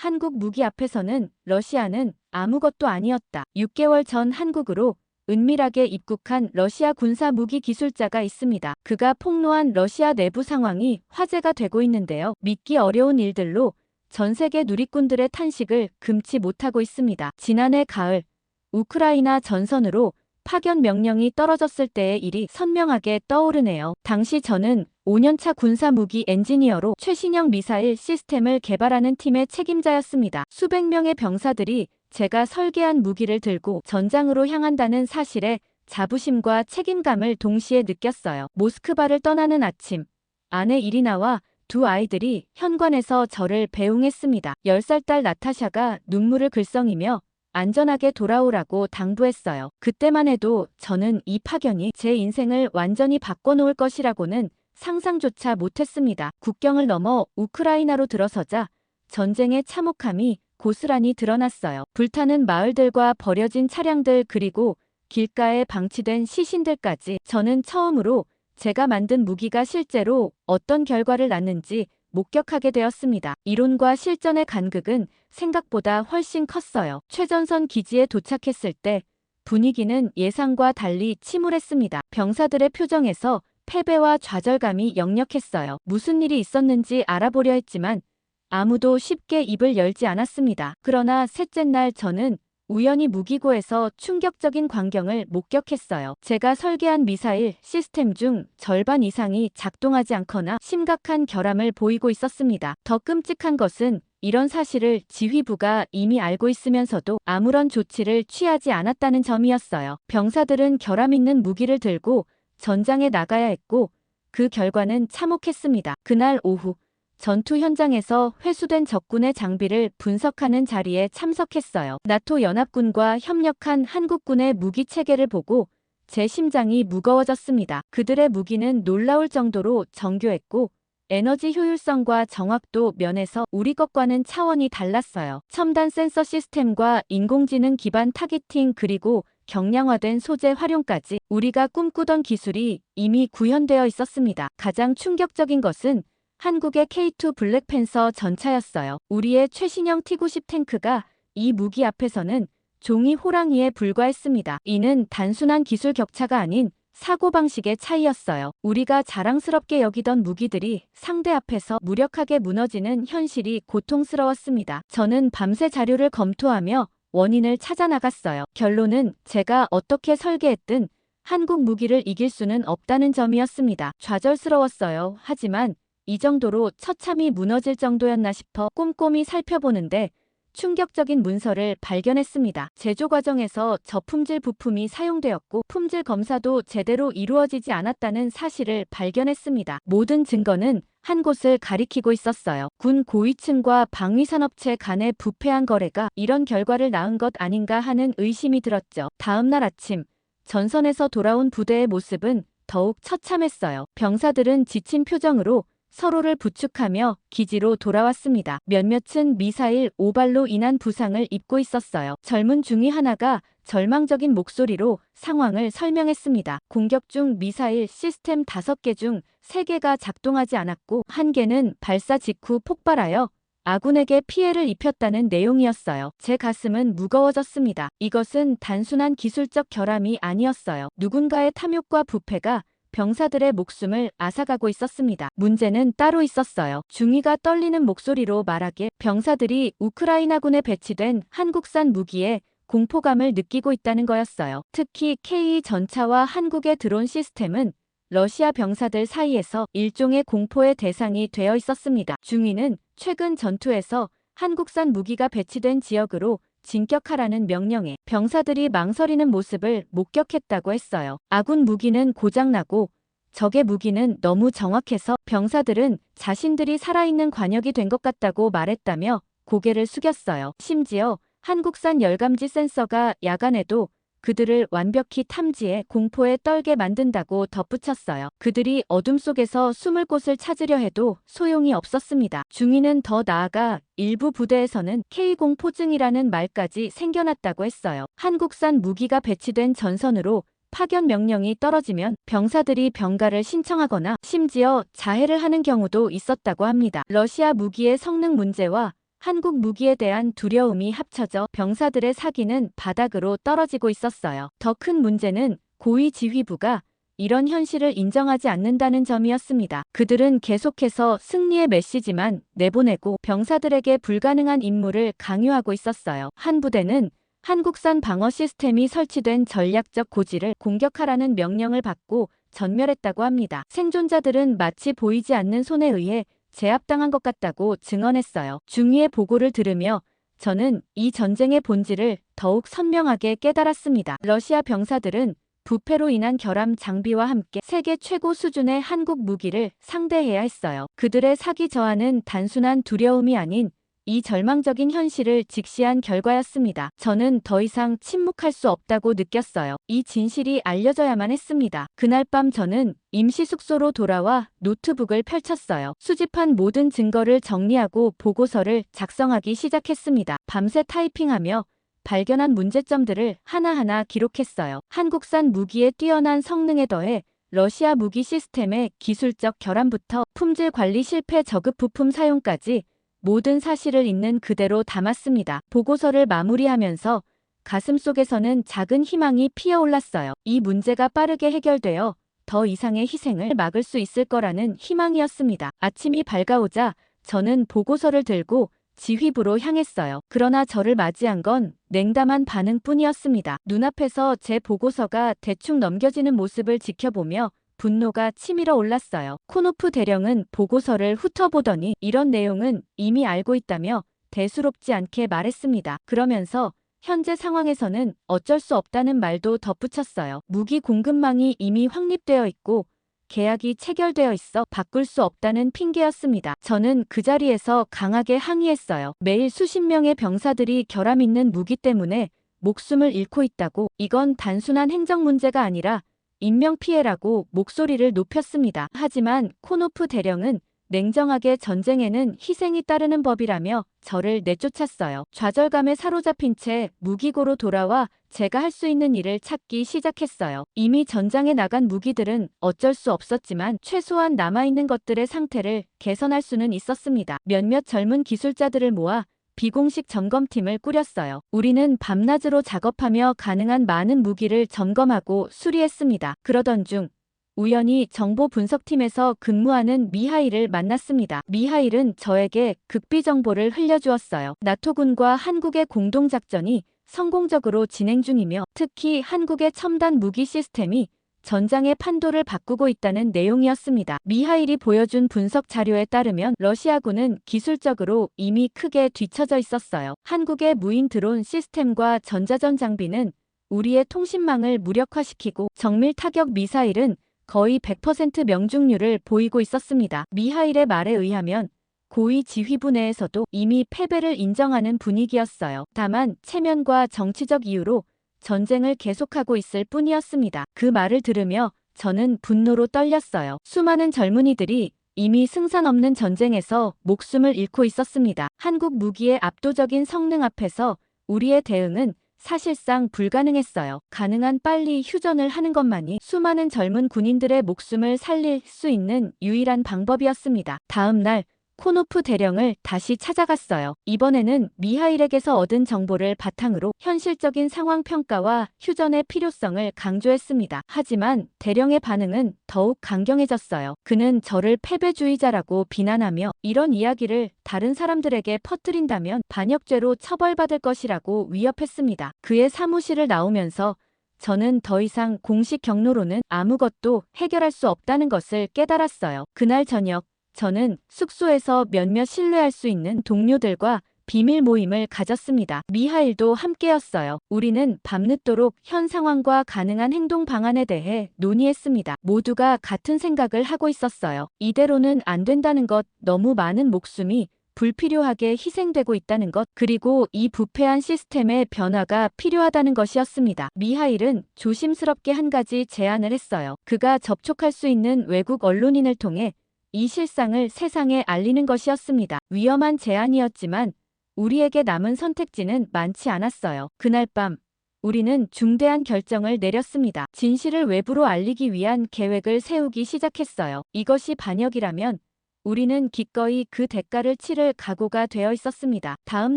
한국 무기 앞에서는 러시아는 아무것도 아니었다. 6개월 전 한국으로 은밀하게 입국한 러시아 군사 무기 기술자가 있습니다. 그가 폭로한 러시아 내부 상황이 화제가 되고 있는데요. 믿기 어려운 일들로 전 세계 누리꾼들의 탄식을 금치 못하고 있습니다. 지난해 가을 우크라이나 전선으로 파견 명령이 떨어졌을 때의 일이 선명하게 떠오르네요. 당시 저는 5년차 군사무기 엔지니어로 최신형 미사일 시스템을 개발하는 팀의 책임자였습니다. 수백 명의 병사들이 제가 설계한 무기를 들고 전장으로 향한다는 사실에 자부심과 책임감을 동시에 느꼈어요. 모스크바를 떠나는 아침, 아내 이리나와 두 아이들이 현관에서 저를 배웅했습니다. 10살 딸 나타샤가 눈물을 글썽이며 안전하게 돌아오라고 당부했어요. 그때만 해도 저는 이 파견이 제 인생을 완전히 바꿔놓을 것이라고는 상상조차 못했습니다. 국경을 넘어 우크라이나로 들어서자 전쟁의 참혹함이 고스란히 드러났어요. 불타는 마을들과 버려진 차량들 그리고 길가에 방치된 시신들까지 저는 처음으로 제가 만든 무기가 실제로 어떤 결과를 낳는지 목격하게 되었습니다. 이론과 실전의 간극은 생각보다 훨씬 컸어요. 최전선 기지에 도착했을 때 분위기는 예상과 달리 침울했습니다. 병사들의 표정에서 패배와 좌절감이 역력했어요. 무슨 일이 있었는지 알아보려 했지만 아무도 쉽게 입을 열지 않았습니다. 그러나 셋째 날 저는 우연히 무기고에서 충격적인 광경을 목격했어요. 제가 설계한 미사일 시스템 중 절반 이상이 작동하지 않거나 심각한 결함을 보이고 있었습니다. 더 끔찍한 것은 이런 사실을 지휘부가 이미 알고 있으면서도 아무런 조치를 취하지 않았다는 점이었어요. 병사들은 결함 있는 무기를 들고 전장에 나가야 했고 그 결과는 참혹했습니다. 그날 오후 전투 현장에서 회수된 적군의 장비를 분석하는 자리에 참석했어요. 나토 연합군과 협력한 한국군의 무기 체계를 보고 제 심장이 무거워졌습니다. 그들의 무기는 놀라울 정도로 정교했고 에너지 효율성과 정확도 면에서 우리 것과는 차원이 달랐어요. 첨단 센서 시스템과 인공지능 기반 타깃팅 그리고 경량화된 소재 활용까지 우리가 꿈꾸던 기술이 이미 구현되어 있었습니다. 가장 충격적인 것은 한국의 K2 블랙팬서 전차였어요. 우리의 최신형 T-90 탱크가 이 무기 앞에서는 종이 호랑이에 불과했습니다. 이는 단순한 기술 격차가 아닌 사고방식의 차이였어요. 우리가 자랑스럽게 여기던 무기들이 상대 앞에서 무력하게 무너지는 현실이 고통스러웠습니다. 저는 밤새 자료를 검토하며 원인을 찾아 나갔어요. 결론은 제가 어떻게 설계했든 한국 무기를 이길 수는 없다는 점이었습니다. 좌절스러웠어요. 하지만 이 정도로 처참히 무너질 정도였나 싶어 꼼꼼히 살펴보는데 충격적인 문서를 발견했습니다. 제조 과정에서 저품질 부품이 사용되었고 품질 검사도 제대로 이루어지지 않았다는 사실을 발견했습니다. 모든 증거는 한 곳을 가리키고 있었어요. 군 고위층과 방위산업체 간의 부패한 거래가 이런 결과를 낳은 것 아닌가 하는 의심이 들었죠. 다음 날 아침 전선에서 돌아온 부대의 모습은 더욱 처참했어요. 병사들은 지친 표정으로 서로를 부축하며 기지로 돌아왔습니다. 몇몇은 미사일 오발로 인한 부상을 입고 있었어요. 젊은 중위 하나가 절망적인 목소리로 상황을 설명했습니다. 공격 중 미사일 시스템 5개 중 3개가 작동하지 않았고 1개는 발사 직후 폭발하여 아군에게 피해를 입혔다는 내용이었어요. 제 가슴은 무거워졌습니다. 이것은 단순한 기술적 결함이 아니었어요. 누군가의 탐욕과 부패가 병사들의 목숨을 앗아가고 있었습니다. 문제는 따로 있었어요. 중위가 떨리는 목소리로 말하길 병사들이 우크라이나군에 배치된 한국산 무기에 공포감을 느끼고 있다는 거였어요. 특히 K 전차와 한국의 드론 시스템은 러시아 병사들 사이에서 일종의 공포의 대상이 되어 있었습니다. 중위는 최근 전투에서 한국산 무기가 배치된 지역으로 진격하라는 명령에 병사들이 망설이는 모습을 목격했다고 했어요. 아군 무기는 고장나고 적의 무기는 너무 정확해서 병사들은 자신들이 살아있는 관역이 된 것 같다고 말했다며 고개를 숙였어요. 심지어 한국산 열감지 센서가 야간에도 그들을 완벽히 탐지해 공포에 떨게 만든다고 덧붙였어요. 그들이 어둠 속에서 숨을 곳을 찾으려 해도 소용이 없었습니다. 중위는 더 나아가 일부 부대에서는 K-공포증이라는 말까지 생겨났다고 했어요. 한국산 무기가 배치된 전선으로 파견 명령이 떨어지면 병사들이 병가를 신청하거나 심지어 자해를 하는 경우도 있었다고 합니다. 러시아 무기의 성능 문제와 한국 무기에 대한 두려움이 합쳐져 병사들의 사기는 바닥으로 떨어지고 있었어요. 더 큰 문제는 고위 지휘부가 이런 현실을 인정하지 않는다는 점이었습니다. 그들은 계속해서 승리의 메시지만 내보내고 병사들에게 불가능한 임무를 강요하고 있었어요. 한 부대는 한국산 방어 시스템이 설치된 전략적 고지를 공격하라는 명령을 받고 전멸했다고 합니다. 생존자들은 마치 보이지 않는 손에 의해 제압당한 것 같다고 증언했어요. 중위의 보고를 들으며 저는 이 전쟁의 본질을 더욱 선명하게 깨달았습니다. 러시아 병사들은 부패로 인한 결함 장비와 함께 세계 최고 수준의 한국 무기를 상대해야 했어요. 그들의 사기 저하는 단순한 두려움이 아닌 이 절망적인 현실을 직시한 결과였습니다. 저는 더 이상 침묵할 수 없다고 느꼈어요. 이 진실이 알려져야만 했습니다. 그날 밤 저는 임시 숙소로 돌아와 노트북을 펼쳤어요. 수집한 모든 증거를 정리하고 보고서를 작성하기 시작했습니다. 밤새 타이핑하며 발견한 문제점들을 하나하나 기록했어요. 한국산 무기의 뛰어난 성능에 더해 러시아 무기 시스템의 기술적 결함부터 품질 관리 실패 저급 부품 사용까지 모든 사실을 있는 그대로 담았습니다. 보고서를 마무리하면서 가슴속에서는 작은 희망이 피어올랐어요. 이 문제가 빠르게 해결되어 더 이상의 희생을 막을 수 있을 거라는 희망이었습니다. 아침이 밝아오자 저는 보고서를 들고 지휘부로 향했어요. 그러나 저를 맞이한 건 냉담한 반응뿐이었습니다. 눈앞에서 제 보고서가 대충 넘겨지는 모습을 지켜보며 분노가 치밀어 올랐어요. 코노프 대령은 보고서를 훑어보더니 이런 내용은 이미 알고 있다며 대수롭지 않게 말했습니다. 그러면서 현재 상황에서는 어쩔 수 없다는 말도 덧붙였어요. 무기 공급망이 이미 확립되어 있고 계약이 체결되어 있어 바꿀 수 없다는 핑계였습니다. 저는 그 자리에서 강하게 항의했어요. 매일 수십 명의 병사들이 결함 있는 무기 때문에 목숨을 잃고 있다고. 이건 단순한 행정 문제가 아니라 인명피해라고 목소리를 높였습니다. 하지만 코노프 대령은 냉정하게 전쟁에는 희생이 따르는 법이라며 저를 내쫓았어요. 좌절감에 사로잡힌 채 무기고로 돌아와 제가 할 수 있는 일을 찾기 시작했어요. 이미 전장에 나간 무기들은 어쩔 수 없었지만 최소한 남아있는 것들의 상태를 개선할 수는 있었습니다. 몇몇 젊은 기술자들을 모아 비공식 점검팀을 꾸렸어요. 우리는 밤낮으로 작업하며 가능한 많은 무기를 점검하고 수리했습니다. 그러던 중 우연히 정보 분석팀에서 근무하는 미하일을 만났습니다. 미하일은 저에게 극비 정보를 흘려주었어요. 나토군과 한국의 공동작전이 성공적으로 진행 중이며 특히 한국의 첨단 무기 시스템이 전장의 판도를 바꾸고 있다는 내용이었습니다. 미하일이 보여준 분석 자료에 따르면 러시아군은 기술적으로 이미 크게 뒤처져 있었어요. 한국의 무인 드론 시스템과 전자전 장비는 우리의 통신망을 무력화시키고 정밀 타격 미사일은 거의 100% 명중률을 보이고 있었습니다. 미하일의 말에 의하면 고위 지휘부 내에서도 이미 패배를 인정하는 분위기였어요. 다만 체면과 정치적 이유로 전쟁을 계속하고 있을 뿐이었습니다. 그 말을 들으며 저는 분노로 떨렸어요. 수많은 젊은이들이 이미 승산 없는 전쟁에서 목숨을 잃고 있었습니다. 한국 무기의 압도적인 성능 앞에서 우리의 대응은 사실상 불가능했어요. 가능한 빨리 휴전을 하는 것만이 수많은 젊은 군인들의 목숨을 살릴 수 있는 유일한 방법이었습니다. 다음 날 코노프 대령을 다시 찾아갔어요. 이번에는 미하일에게서 얻은 정보를 바탕으로 현실적인 상황 평가와 휴전의 필요성을 강조했습니다. 하지만 대령의 반응은 더욱 강경해졌어요. 그는 저를 패배주의자라고 비난하며 이런 이야기를 다른 사람들에게 퍼뜨린다면 반역죄로 처벌받을 것이라고 위협했습니다. 그의 사무실을 나오면서 저는 더 이상 공식 경로로는 아무것도 해결할 수 없다는 것을 깨달았어요. 그날 저녁 저는 숙소에서 몇몇 신뢰할 수 있는 동료들과 비밀 모임을 가졌습니다. 미하일도 함께였어요. 우리는 밤늦도록 현 상황과 가능한 행동 방안에 대해 논의했습니다. 모두가 같은 생각을 하고 있었어요. 이대로는 안 된다는 것, 너무 많은 목숨이 불필요하게 희생되고 있다는 것, 그리고 이 부패한 시스템의 변화가 필요하다는 것이었습니다. 미하일은 조심스럽게 한 가지 제안을 했어요. 그가 접촉할 수 있는 외국 언론인을 통해 이 실상을 세상에 알리는 것이었습니다. 위험한 제안이었지만 우리에게 남은 선택지는 많지 않았어요. 그날 밤 우리는 중대한 결정을 내렸습니다. 진실을 외부로 알리기 위한 계획을 세우기 시작했어요. 이것이 반역이라면 우리는 기꺼이 그 대가를 치를 각오가 되어 있었습니다. 다음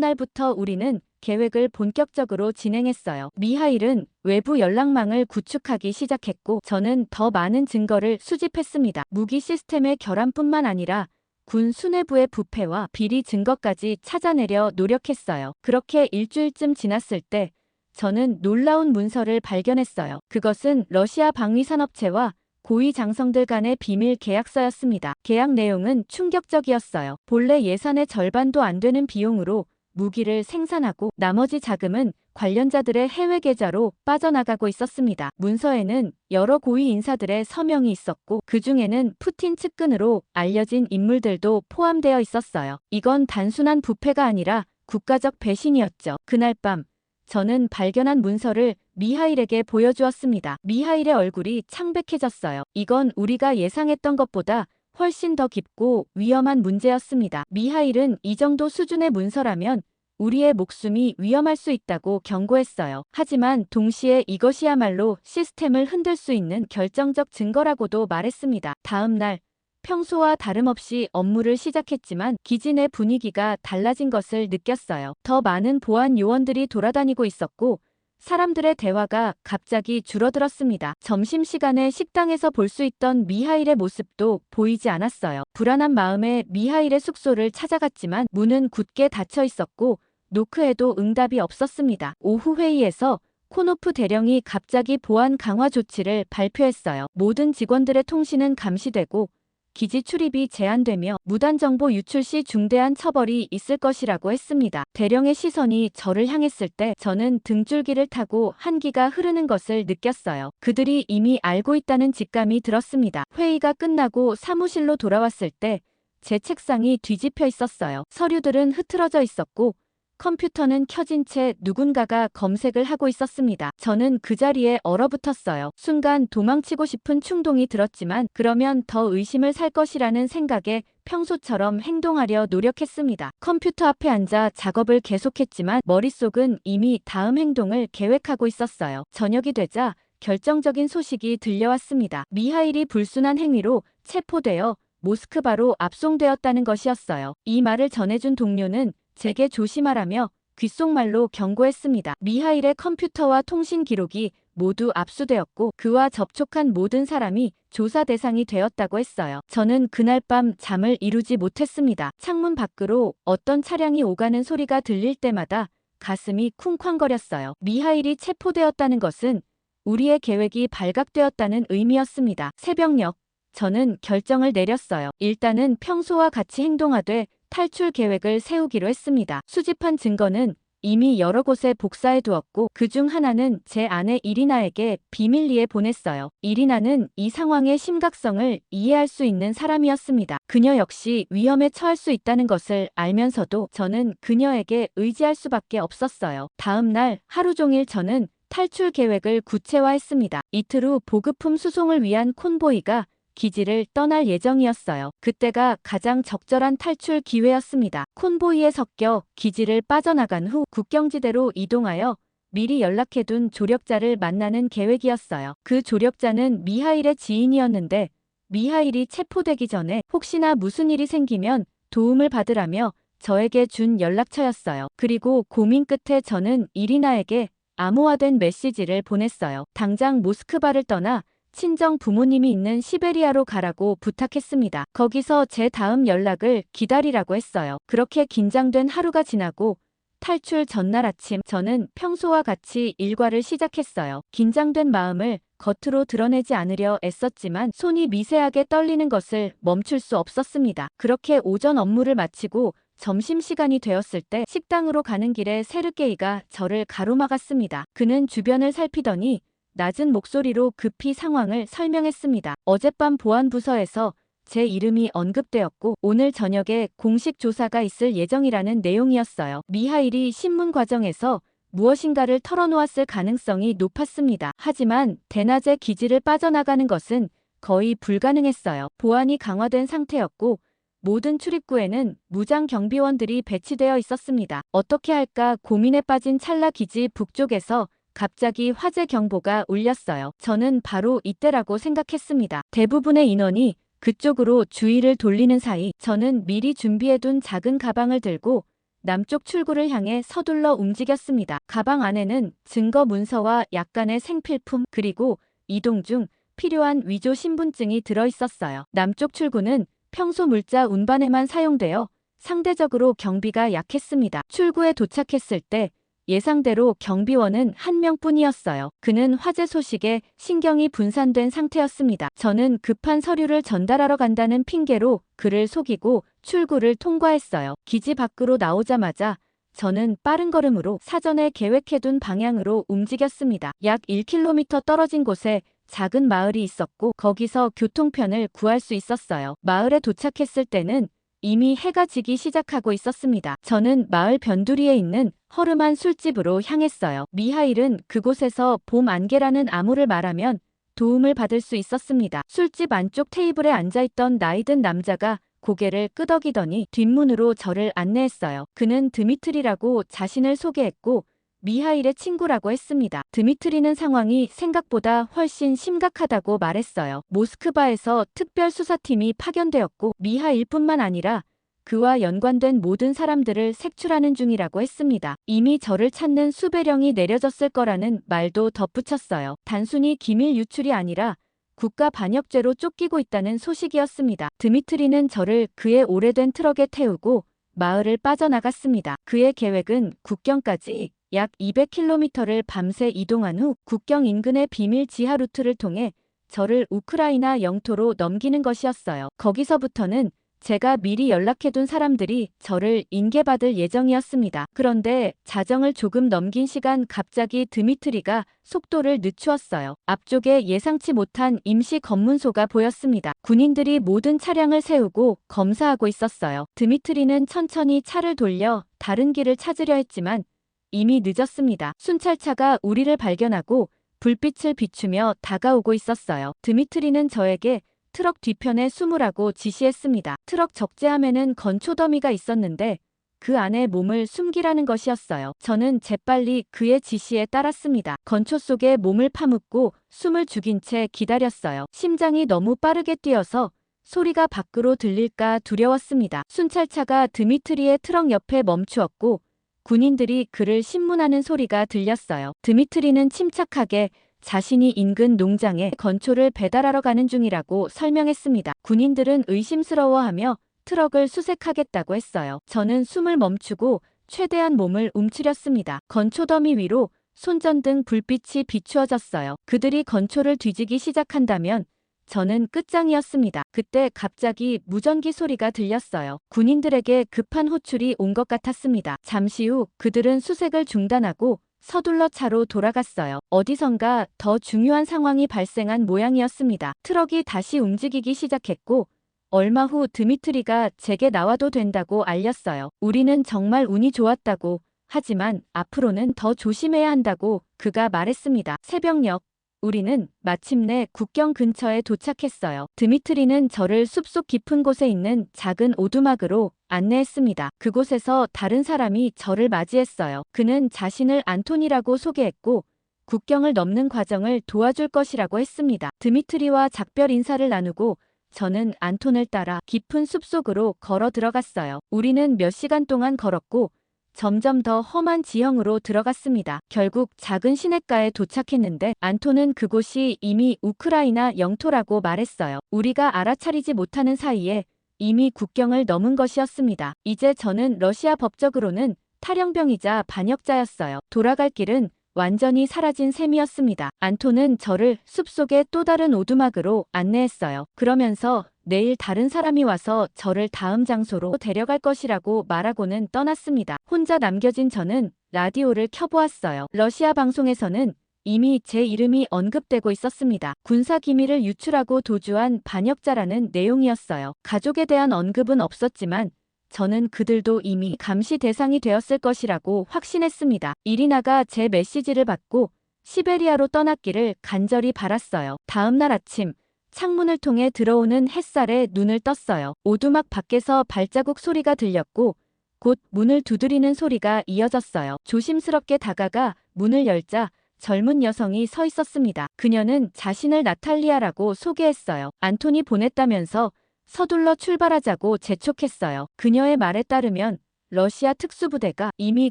날부터 우리는 계획을 본격적으로 진행했어요. 미하일은 외부 연락망을 구축하기 시작했고 저는 더 많은 증거를 수집했습니다. 무기 시스템의 결함뿐만 아니라 군 수뇌부의 부패와 비리 증거까지 찾아내려 노력했어요. 그렇게 일주일쯤 지났을 때 저는 놀라운 문서를 발견했어요. 그것은 러시아 방위산업체와 고위 장성들 간의 비밀 계약서였습니다. 계약 내용은 충격적이었어요. 본래 예산의 절반도 안 되는 비용으로 무기를 생산하고 나머지 자금은 관련자들의 해외 계좌로 빠져나가고 있었습니다. 문서에는 여러 고위 인사들의 서명이 있었고 그중에는 푸틴 측근으로 알려진 인물들도 포함되어 있었어요. 이건 단순한 부패가 아니라 국가적 배신이었죠. 그날 밤 저는 발견한 문서를 미하일에게 보여주었습니다. 미하일의 얼굴이 창백해졌어요. 이건 우리가 예상했던 것보다 훨씬 더 깊고 위험한 문제였습니다. 미하일은 이 정도 수준의 문서라면 우리의 목숨이 위험할 수 있다고 경고했어요. 하지만 동시에 이것이야말로 시스템을 흔들 수 있는 결정적 증거라고도 말했습니다. 다음 날 평소와 다름없이 업무를 시작했지만 기지 내 분위기가 달라진 것을 느꼈어요. 더 많은 보안 요원들이 돌아다니고 있었고 사람들의 대화가 갑자기 줄어들었습니다. 점심시간에 식당에서 볼 수 있던 미하일의 모습도 보이지 않았어요. 불안한 마음에 미하일의 숙소를 찾아갔지만 문은 굳게 닫혀 있었고 노크해도 응답이 없었습니다. 오후 회의에서 코노프 대령이 갑자기 보안 강화 조치를 발표했어요. 모든 직원들의 통신은 감시되고 기지 출입이 제한되며 무단 정보 유출 시 중대한 처벌이 있을 것이라고 했습니다. 대령의 시선이 저를 향했을 때 저는 등줄기를 타고 한기가 흐르는 것을 느꼈어요. 그들이 이미 알고 있다는 직감이 들었습니다. 회의가 끝나고 사무실로 돌아왔을 때 제 책상이 뒤집혀 있었어요. 서류들은 흐트러져 있었고 컴퓨터는 켜진 채 누군가가 검색을 하고 있었습니다. 저는 그 자리에 얼어붙었어요. 순간 도망치고 싶은 충동이 들었지만 그러면 더 의심을 살 것이라는 생각에 평소처럼 행동하려 노력했습니다. 컴퓨터 앞에 앉아 작업을 계속했지만 머릿속은 이미 다음 행동을 계획하고 있었어요. 저녁이 되자 결정적인 소식이 들려왔습니다. 미하일이 불순한 행위로 체포되어 모스크바로 압송되었다는 것이었어요. 이 말을 전해준 동료는 제게 조심하라며 귓속말로 경고했습니다. 미하일의 컴퓨터와 통신 기록이 모두 압수되었고 그와 접촉한 모든 사람이 조사 대상이 되었다고 했어요. 저는 그날 밤 잠을 이루지 못했습니다. 창문 밖으로 어떤 차량이 오가는 소리가 들릴 때마다 가슴이 쿵쾅거렸어요. 미하일이 체포되었다는 것은 우리의 계획이 발각되었다는 의미였습니다. 새벽녘 저는 결정을 내렸어요. 일단은 평소와 같이 행동하되 탈출 계획을 세우기로 했습니다. 수집한 증거는 이미 여러 곳에 복사해 두었고 그중 하나는 제 아내 이리나에게 비밀리에 보냈어요. 이리나는 이 상황의 심각성을 이해할 수 있는 사람이었습니다. 그녀 역시 위험에 처할 수 있다는 것을 알면서도 저는 그녀에게 의지할 수밖에 없었어요. 다음 날 하루 종일 저는 탈출 계획을 구체화했습니다. 이틀 후 보급품 수송을 위한 콘보이가 기지를 떠날 예정이었어요. 그때가 가장 적절한 탈출 기회였습니다. 콘보이에 섞여 기지를 빠져나간 후 국경지대로 이동하여 미리 연락해둔 조력자를 만나는 계획이었어요. 그 조력자는 미하일의 지인이었는데 미하일이 체포되기 전에 혹시나 무슨 일이 생기면 도움을 받으라며 저에게 준 연락처였어요. 그리고 고민 끝에 저는 이리나에게 암호화된 메시지를 보냈어요. 당장 모스크바를 떠나 친정 부모님이 있는 시베리아로 가라고 부탁했습니다. 거기서 제 다음 연락을 기다리라고 했어요. 그렇게 긴장된 하루가 지나고 탈출 전날 아침 저는 평소와 같이 일과를 시작했어요. 긴장된 마음을 겉으로 드러내지 않으려 애썼지만 손이 미세하게 떨리는 것을 멈출 수 없었습니다. 그렇게 오전 업무를 마치고 점심시간이 되었을 때 식당으로 가는 길에 세르게이가 저를 가로막았습니다. 그는 주변을 살피더니 낮은 목소리로 급히 상황을 설명했습니다. 어젯밤 보안부서에서 제 이름이 언급되었고 오늘 저녁에 공식 조사가 있을 예정이라는 내용이었어요. 미하일이 신문 과정에서 무엇인가를 털어놓았을 가능성이 높았습니다. 하지만 대낮에 기지를 빠져나가는 것은 거의 불가능했어요. 보안이 강화된 상태였고 모든 출입구에는 무장 경비원들이 배치되어 있었습니다. 어떻게 할까 고민에 빠진 찰나 기지 북쪽에서 갑자기 화재 경보가 울렸어요. 저는 바로 이때라고 생각했습니다. 대부분의 인원이 그쪽으로 주의를 돌리는 사이 저는 미리 준비해둔 작은 가방을 들고 남쪽 출구를 향해 서둘러 움직였습니다. 가방 안에는 증거 문서와 약간의 생필품 그리고 이동 중 필요한 위조 신분증이 들어있었어요. 남쪽 출구는 평소 물자 운반에만 사용되어 상대적으로 경비가 약했습니다. 출구에 도착했을 때 예상대로 경비원은 한 명뿐이었어요. 그는 화재 소식에 신경이 분산된 상태였습니다. 저는 급한 서류를 전달하러 간다는 핑계로 그를 속이고 출구를 통과했어요. 기지 밖으로 나오자마자 저는 빠른 걸음으로 사전에 계획해둔 방향으로 움직였습니다. 약 1km 떨어진 곳에 작은 마을이 있었고 거기서 교통편을 구할 수 있었어요. 마을에 도착했을 때는 이미 해가 지기 시작하고 있었습니다. 저는 마을 변두리에 있는 허름한 술집으로 향했어요. 미하일은 그곳에서 봄 안개라는 암호를 말하면 도움을 받을 수 있었습니다. 술집 안쪽 테이블에 앉아있던 나이든 남자가 고개를 끄덕이더니 뒷문으로 저를 안내했어요. 그는 드미트리라고 자신을 소개했고 미하일의 친구라고 했습니다. 드미트리는 상황이 생각보다 훨씬 심각하다고 말했어요. 모스크바에서 특별수사팀이 파견되었고 미하일뿐만 아니라 그와 연관된 모든 사람들을 색출하는 중이라고 했습니다. 이미 저를 찾는 수배령이 내려졌을 거라는 말도 덧붙였어요. 단순히 기밀 유출이 아니라 국가 반역죄로 쫓기고 있다는 소식이었습니다. 드미트리는 저를 그의 오래된 트럭에 태우고 마을을 빠져나갔습니다. 그의 계획은 국경까지 약 200km를 밤새 이동한 후 국경 인근의 비밀 지하 루트를 통해 저를 우크라이나 영토로 넘기는 것이었어요. 거기서부터는 제가 미리 연락해둔 사람들이 저를 인계받을 예정이었습니다. 그런데 자정을 조금 넘긴 시간 갑자기 드미트리가 속도를 늦추었어요. 앞쪽에 예상치 못한 임시 검문소가 보였습니다. 군인들이 모든 차량을 세우고 검사하고 있었어요. 드미트리는 천천히 차를 돌려 다른 길을 찾으려 했지만 이미 늦었습니다. 순찰차가 우리를 발견하고 불빛을 비추며 다가오고 있었어요. 드미트리는 저에게 트럭 뒤편에 숨으라고 지시했습니다. 트럭 적재함에는 건초 더미가 있었는데 그 안에 몸을 숨기라는 것이었어요. 저는 재빨리 그의 지시에 따랐습니다. 건초 속에 몸을 파묻고 숨을 죽인 채 기다렸어요. 심장이 너무 빠르게 뛰어서 소리가 밖으로 들릴까 두려웠습니다. 순찰차가 드미트리의 트럭 옆에 멈추었고 군인들이 그를 신문하는 소리가 들렸어요. 드미트리는 침착하게 자신이 인근 농장에 건초를 배달하러 가는 중이라고 설명했습니다. 군인들은 의심스러워하며 트럭을 수색하겠다고 했어요. 저는 숨을 멈추고 최대한 몸을 움츠렸습니다. 건초 더미 위로 손전등 불빛이 비추어졌어요. 그들이 건초를 뒤지기 시작한다면 저는 끝장이었습니다. 그때 갑자기 무전기 소리가 들렸어요. 군인들에게 급한 호출이 온 것 같았습니다. 잠시 후 그들은 수색을 중단하고 서둘러 차로 돌아갔어요. 어디선가 더 중요한 상황이 발생한 모양이었습니다. 트럭이 다시 움직이기 시작했고 얼마 후 드미트리가 제게 나와도 된다고 알렸어요. 우리는 정말 운이 좋았다고, 하지만 앞으로는 더 조심해야 한다고 그가 말했습니다. 새벽녘 우리는 마침내 국경 근처에 도착했어요. 드미트리는 저를 숲속 깊은 곳에 있는 작은 오두막으로 안내했습니다. 그곳에서 다른 사람이 저를 맞이했어요. 그는 자신을 안톤이라고 소개했고 국경을 넘는 과정을 도와줄 것이라고 했습니다. 드미트리와 작별 인사를 나누고 저는 안톤을 따라 깊은 숲속으로 걸어 들어갔어요. 우리는 몇 시간 동안 걸었고 점점 더 험한 지형으로 들어갔습니다. 결국 작은 시냇가에 도착했는데 안톤은 그곳이 이미 우크라이나 영토라고 말했어요. 우리가 알아차리지 못하는 사이에 이미 국경을 넘은 것이었습니다. 이제 저는 러시아 법적으로는 탈영병이자 반역자였어요. 돌아갈 길은 완전히 사라진 셈이었습니다. 안톤은 저를 숲속의 또 다른 오두막으로 안내했어요. 그러면서 내일 다른 사람이 와서 저를 다음 장소로 데려갈 것이라고 말하고는 떠났습니다. 혼자 남겨진 저는 라디오를 켜보았어요. 러시아 방송에서는 이미 제 이름이 언급되고 있었습니다. 군사 기밀을 유출하고 도주한 반역자라는 내용이었어요. 가족에 대한 언급은 없었지만 저는 그들도 이미 감시 대상이 되었을 것이라고 확신했습니다. 이리나가 제 메시지를 받고 시베리아로 떠났기를 간절히 바랐어요. 다음 날 아침 창문을 통해 들어오는 햇살에 눈을 떴어요. 오두막 밖에서 발자국 소리가 들렸고 곧 문을 두드리는 소리가 이어졌어요. 조심스럽게 다가가 문을 열자 젊은 여성이 서 있었습니다. 그녀는 자신을 나탈리아라고 소개했어요. 안톤이 보냈다면서 서둘러 출발하자고 재촉했어요. 그녀의 말에 따르면 러시아 특수부대가 이미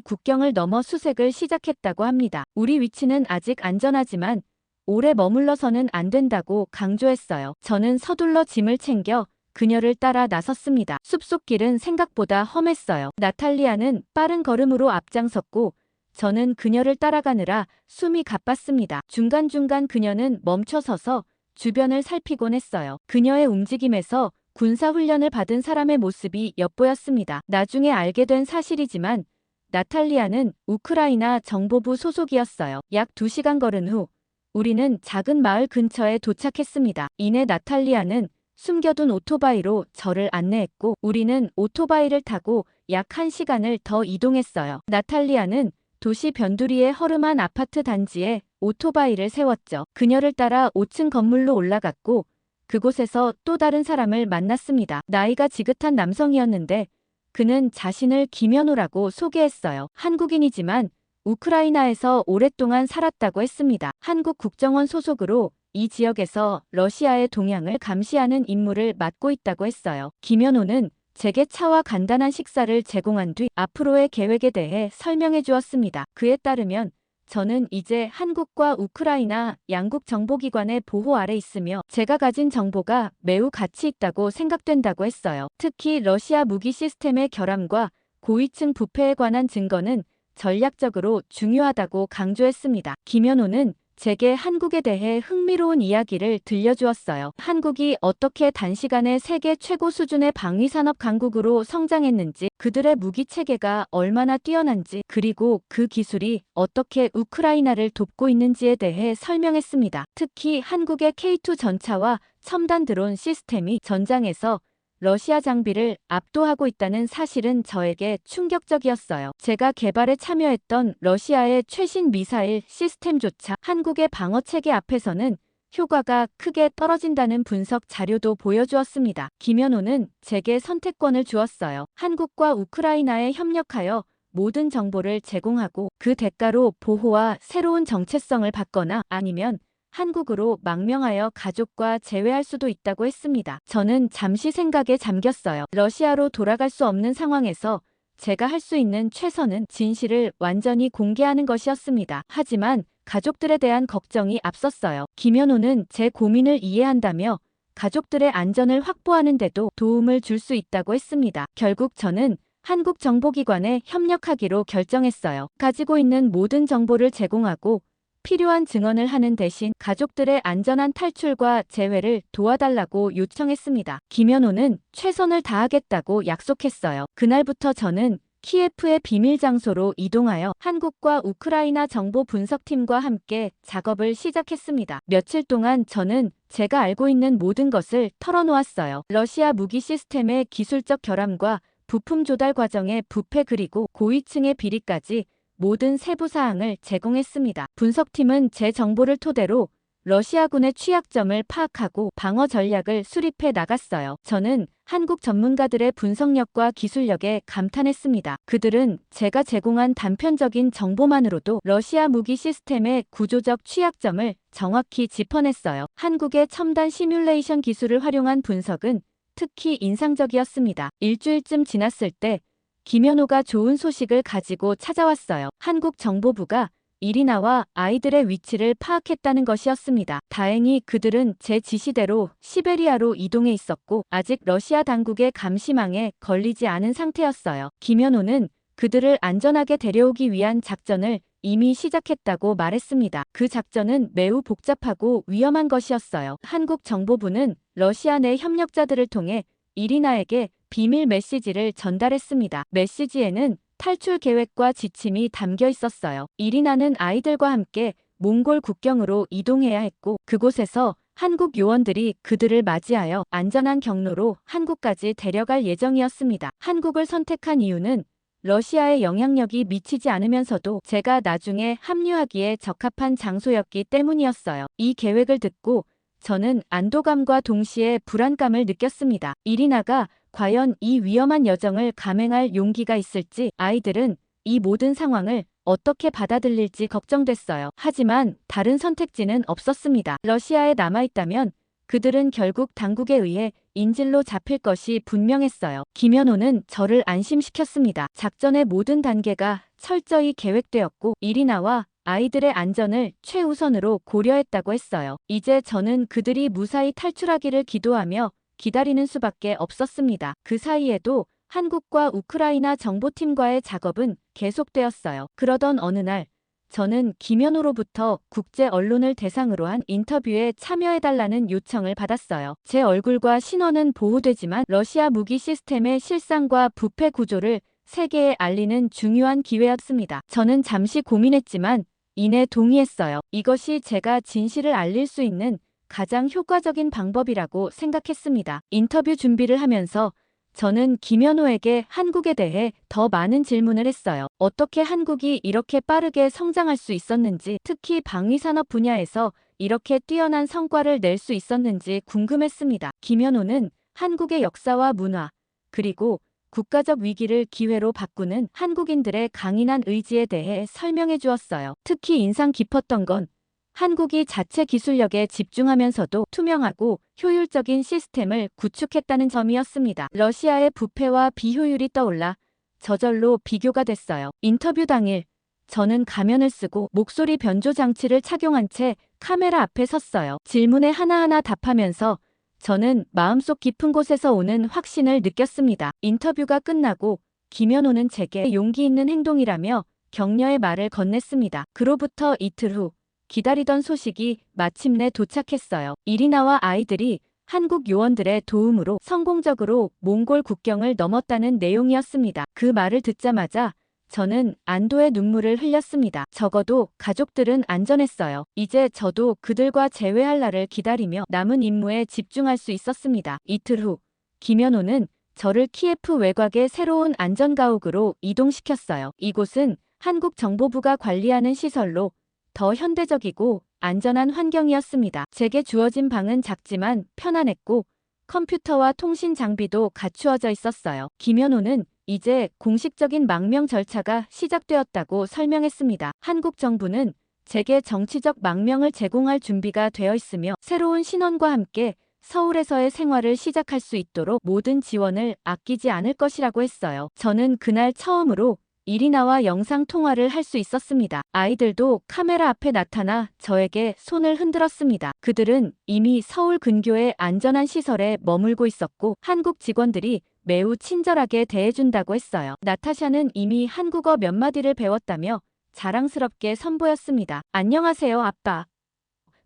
국경을 넘어 수색을 시작했다고 합니다. 우리 위치는 아직 안전하지만 오래 머물러서는 안 된다고 강조했어요. 저는 서둘러 짐을 챙겨 그녀를 따라 나섰습니다. 숲속 길은 생각보다 험했어요. 나탈리아는 빠른 걸음으로 앞장섰고 저는 그녀를 따라가느라 숨이 가빴습니다. 중간중간 그녀는 멈춰서서 주변을 살피곤 했어요. 그녀의 움직임에서 군사훈련을 받은 사람의 모습이 엿보였습니다. 나중에 알게 된 사실이지만 나탈리아는 우크라이나 정보부 소속이었어요. 약 2시간 걸은 후 우리는 작은 마을 근처에 도착했습니다. 이내 나탈리아는 숨겨둔 오토바이로 저를 안내했고 우리는 오토바이를 타고 약 1시간을 더 이동했어요. 나탈리아는 도시 변두리의 허름한 아파트 단지에 오토바이를 세웠죠. 그녀를 따라 5층 건물로 올라갔고 그곳에서 또 다른 사람을 만났습니다. 나이가 지긋한 남성이었는데 그는 자신을 김현우라고 소개했어요. 한국인이지만 우크라이나에서 오랫동안 살았다고 했습니다. 한국 국정원 소속으로 이 지역에서 러시아의 동향을 감시하는 임무를 맡고 있다고 했어요. 김현우는 제게 차와 간단한 식사를 제공한 뒤 앞으로의 계획에 대해 설명해 주었습니다. 그에 따르면 저는 이제 한국과 우크라이나 양국 정보기관의 보호 아래 있으며 제가 가진 정보가 매우 가치 있다고 생각된다고 했어요. 특히 러시아 무기 시스템의 결함과 고위층 부패에 관한 증거는 전략적으로 중요하다고 강조했습니다. 김현우는 제게 한국에 대해 흥미로운 이야기를 들려주었어요. 한국이 어떻게 단시간에 세계 최고 수준의 방위산업 강국으로 성장했는지, 그들의 무기 체계가 얼마나 뛰어난지, 그리고 그 기술이 어떻게 우크라이나를 돕고 있는지에 대해 설명했습니다. 특히 한국의 K2 전차와 첨단 드론 시스템이 전장에서 러시아 장비를 압도하고 있다는 사실은 저에게 충격적이었어요. 제가 개발에 참여했던 러시아의 최신 미사일 시스템조차 한국의 방어체계 앞에서는 효과가 크게 떨어진다는 분석 자료도 보여주었습니다. 김현우는 제게 선택권을 주었어요. 한국과 우크라이나에 협력하여 모든 정보를 제공하고 그 대가로 보호와 새로운 정체성을 받거나 아니면 한국으로 망명하여 가족과 재회할 수도 있다고 했습니다. 저는 잠시 생각에 잠겼어요. 러시아로 돌아갈 수 없는 상황에서 제가 할 수 있는 최선은 진실을 완전히 공개하는 것이었습니다. 하지만 가족들에 대한 걱정이 앞섰어요. 김현우는 제 고민을 이해한다며 가족들의 안전을 확보하는 데도 도움을 줄 수 있다고 했습니다. 결국 저는 한국 정보기관에 협력하기로 결정했어요. 가지고 있는 모든 정보를 제공하고 필요한 증언을 하는 대신 가족들의 안전한 탈출과 재회를 도와달라고 요청했습니다. 김현우는 최선을 다하겠다고 약속했어요. 그날부터 저는 키예프의 비밀 장소로 이동하여 한국과 우크라이나 정보 분석팀과 함께 작업을 시작했습니다. 며칠 동안 저는 제가 알고 있는 모든 것을 털어놓았어요. 러시아 무기 시스템의 기술적 결함과 부품 조달 과정의 부패 그리고 고위층의 비리까지 모든 세부 사항을 제공했습니다. 분석팀은 제 정보를 토대로 러시아군의 취약점을 파악하고 방어 전략을 수립해 나갔어요. 저는 한국 전문가들의 분석력과 기술력에 감탄했습니다. 그들은 제가 제공한 단편적인 정보만으로도 러시아 무기 시스템의 구조적 취약점을 정확히 짚어냈어요. 한국의 첨단 시뮬레이션 기술을 활용한 분석은 특히 인상적이었습니다. 일주일쯤 지났을 때 김현우가 좋은 소식을 가지고 찾아왔어요. 한국 정보부가 이리나와 아이들의 위치를 파악했다는 것이었습니다. 다행히 그들은 제 지시대로 시베리아로 이동해 있었고 아직 러시아 당국의 감시망에 걸리지 않은 상태였어요. 김현우는 그들을 안전하게 데려오기 위한 작전을 이미 시작했다고 말했습니다. 그 작전은 매우 복잡하고 위험한 것이었어요. 한국 정보부는 러시아 내 협력자들을 통해 이리나에게 비밀 메시지를 전달했습니다. 메시지에는 탈출 계획과 지침이 담겨 있었어요. 이리나는 아이들과 함께 몽골 국경으로 이동해야 했고 그곳에서 한국 요원들이 그들을 맞이하여 안전한 경로로 한국까지 데려갈 예정이었습니다. 한국을 선택한 이유는 러시아의 영향력이 미치지 않으면서도 제가 나중에 합류하기에 적합한 장소였기 때문이었어요. 이 계획을 듣고 저는 안도감과 동시에 불안감을 느꼈습니다. 이리나가 과연 이 위험한 여정을 감행할 용기가 있을지, 아이들은 이 모든 상황을 어떻게 받아들일지 걱정됐어요. 하지만 다른 선택지는 없었습니다. 러시아에 남아있다면 그들은 결국 당국에 의해 인질로 잡힐 것이 분명했어요. 김연호는 저를 안심시켰습니다. 작전의 모든 단계가 철저히 계획되었고 이리나와 아이들의 안전을 최우선으로 고려했다고 했어요. 이제 저는 그들이 무사히 탈출하기를 기도하며 기다리는 수밖에 없었습니다. 그 사이에도 한국과 우크라이나 정보팀과의 작업은 계속되었어요. 그러던 어느 날 저는 김연호로부터 국제 언론을 대상으로 한 인터뷰에 참여해달라는 요청을 받았어요. 제 얼굴과 신원은 보호되지만 러시아 무기 시스템의 실상과 부패 구조를 세계에 알리는 중요한 기회였습니다. 저는 잠시 고민했지만 이내 동의했어요. 이것이 제가 진실을 알릴 수 있는 가장 효과적인 방법이라고 생각했습니다. 인터뷰 준비를 하면서 저는 김연호에게 한국에 대해 더 많은 질문을 했어요. 어떻게 한국이 이렇게 빠르게 성장할 수 있었는지, 특히 방위산업 분야에서 이렇게 뛰어난 성과를 낼 수 있었는지 궁금했습니다. 김연호는 한국의 역사와 문화, 그리고 국가적 위기를 기회로 바꾸는 한국인들의 강인한 의지에 대해 설명해 주었어요. 특히 인상 깊었던 건 한국이 자체 기술력에 집중하면서도 투명하고 효율적인 시스템을 구축했다는 점이었습니다. 러시아의 부패와 비효율이 떠올라 저절로 비교가 됐어요. 인터뷰 당일 저는 가면을 쓰고 목소리 변조 장치를 착용한 채 카메라 앞에 섰어요. 질문에 하나하나 답하면서 저는 마음속 깊은 곳에서 오는 확신을 느꼈습니다. 인터뷰가 끝나고 김연호는 제게 용기 있는 행동이라며 격려의 말을 건넸습니다. 그로부터 이틀 후 기다리던 소식이 마침내 도착했어요. 이리나와 아이들이 한국 요원들의 도움으로 성공적으로 몽골 국경을 넘었다는 내용이었습니다. 그 말을 듣자마자 저는 안도의 눈물을 흘렸습니다. 적어도 가족들은 안전했어요. 이제 저도 그들과 재회할 날을 기다리며 남은 임무에 집중할 수 있었습니다. 이틀 후 김연호는 저를 키예프 외곽의 새로운 안전가옥으로 이동시켰어요. 이곳은 한국 정보부가 관리하는 시설로 더 현대적이고 안전한 환경이었습니다. 제게 주어진 방은 작지만 편안했고 컴퓨터와 통신 장비도 갖추어져 있었어요. 김연호는 이제 공식적인 망명 절차가 시작되었다고 설명했습니다. 한국 정부는 제게 정치적 망명을 제공할 준비가 되어 있으며 새로운 신원과 함께 서울에서의 생활을 시작할 수 있도록 모든 지원을 아끼지 않을 것이라고 했어요. 저는 그날 처음으로 이리나와 영상 통화를 할 수 있었습니다. 아이들도 카메라 앞에 나타나 저에게 손을 흔들었습니다. 그들은 이미 서울 근교의 안전한 시설에 머물고 있었고 한국 직원들이 매우 친절하게 대해준다고 했어요. 나타샤는 이미 한국어 몇 마디를 배웠다며 자랑스럽게 선보였습니다. 안녕하세요, 아빠.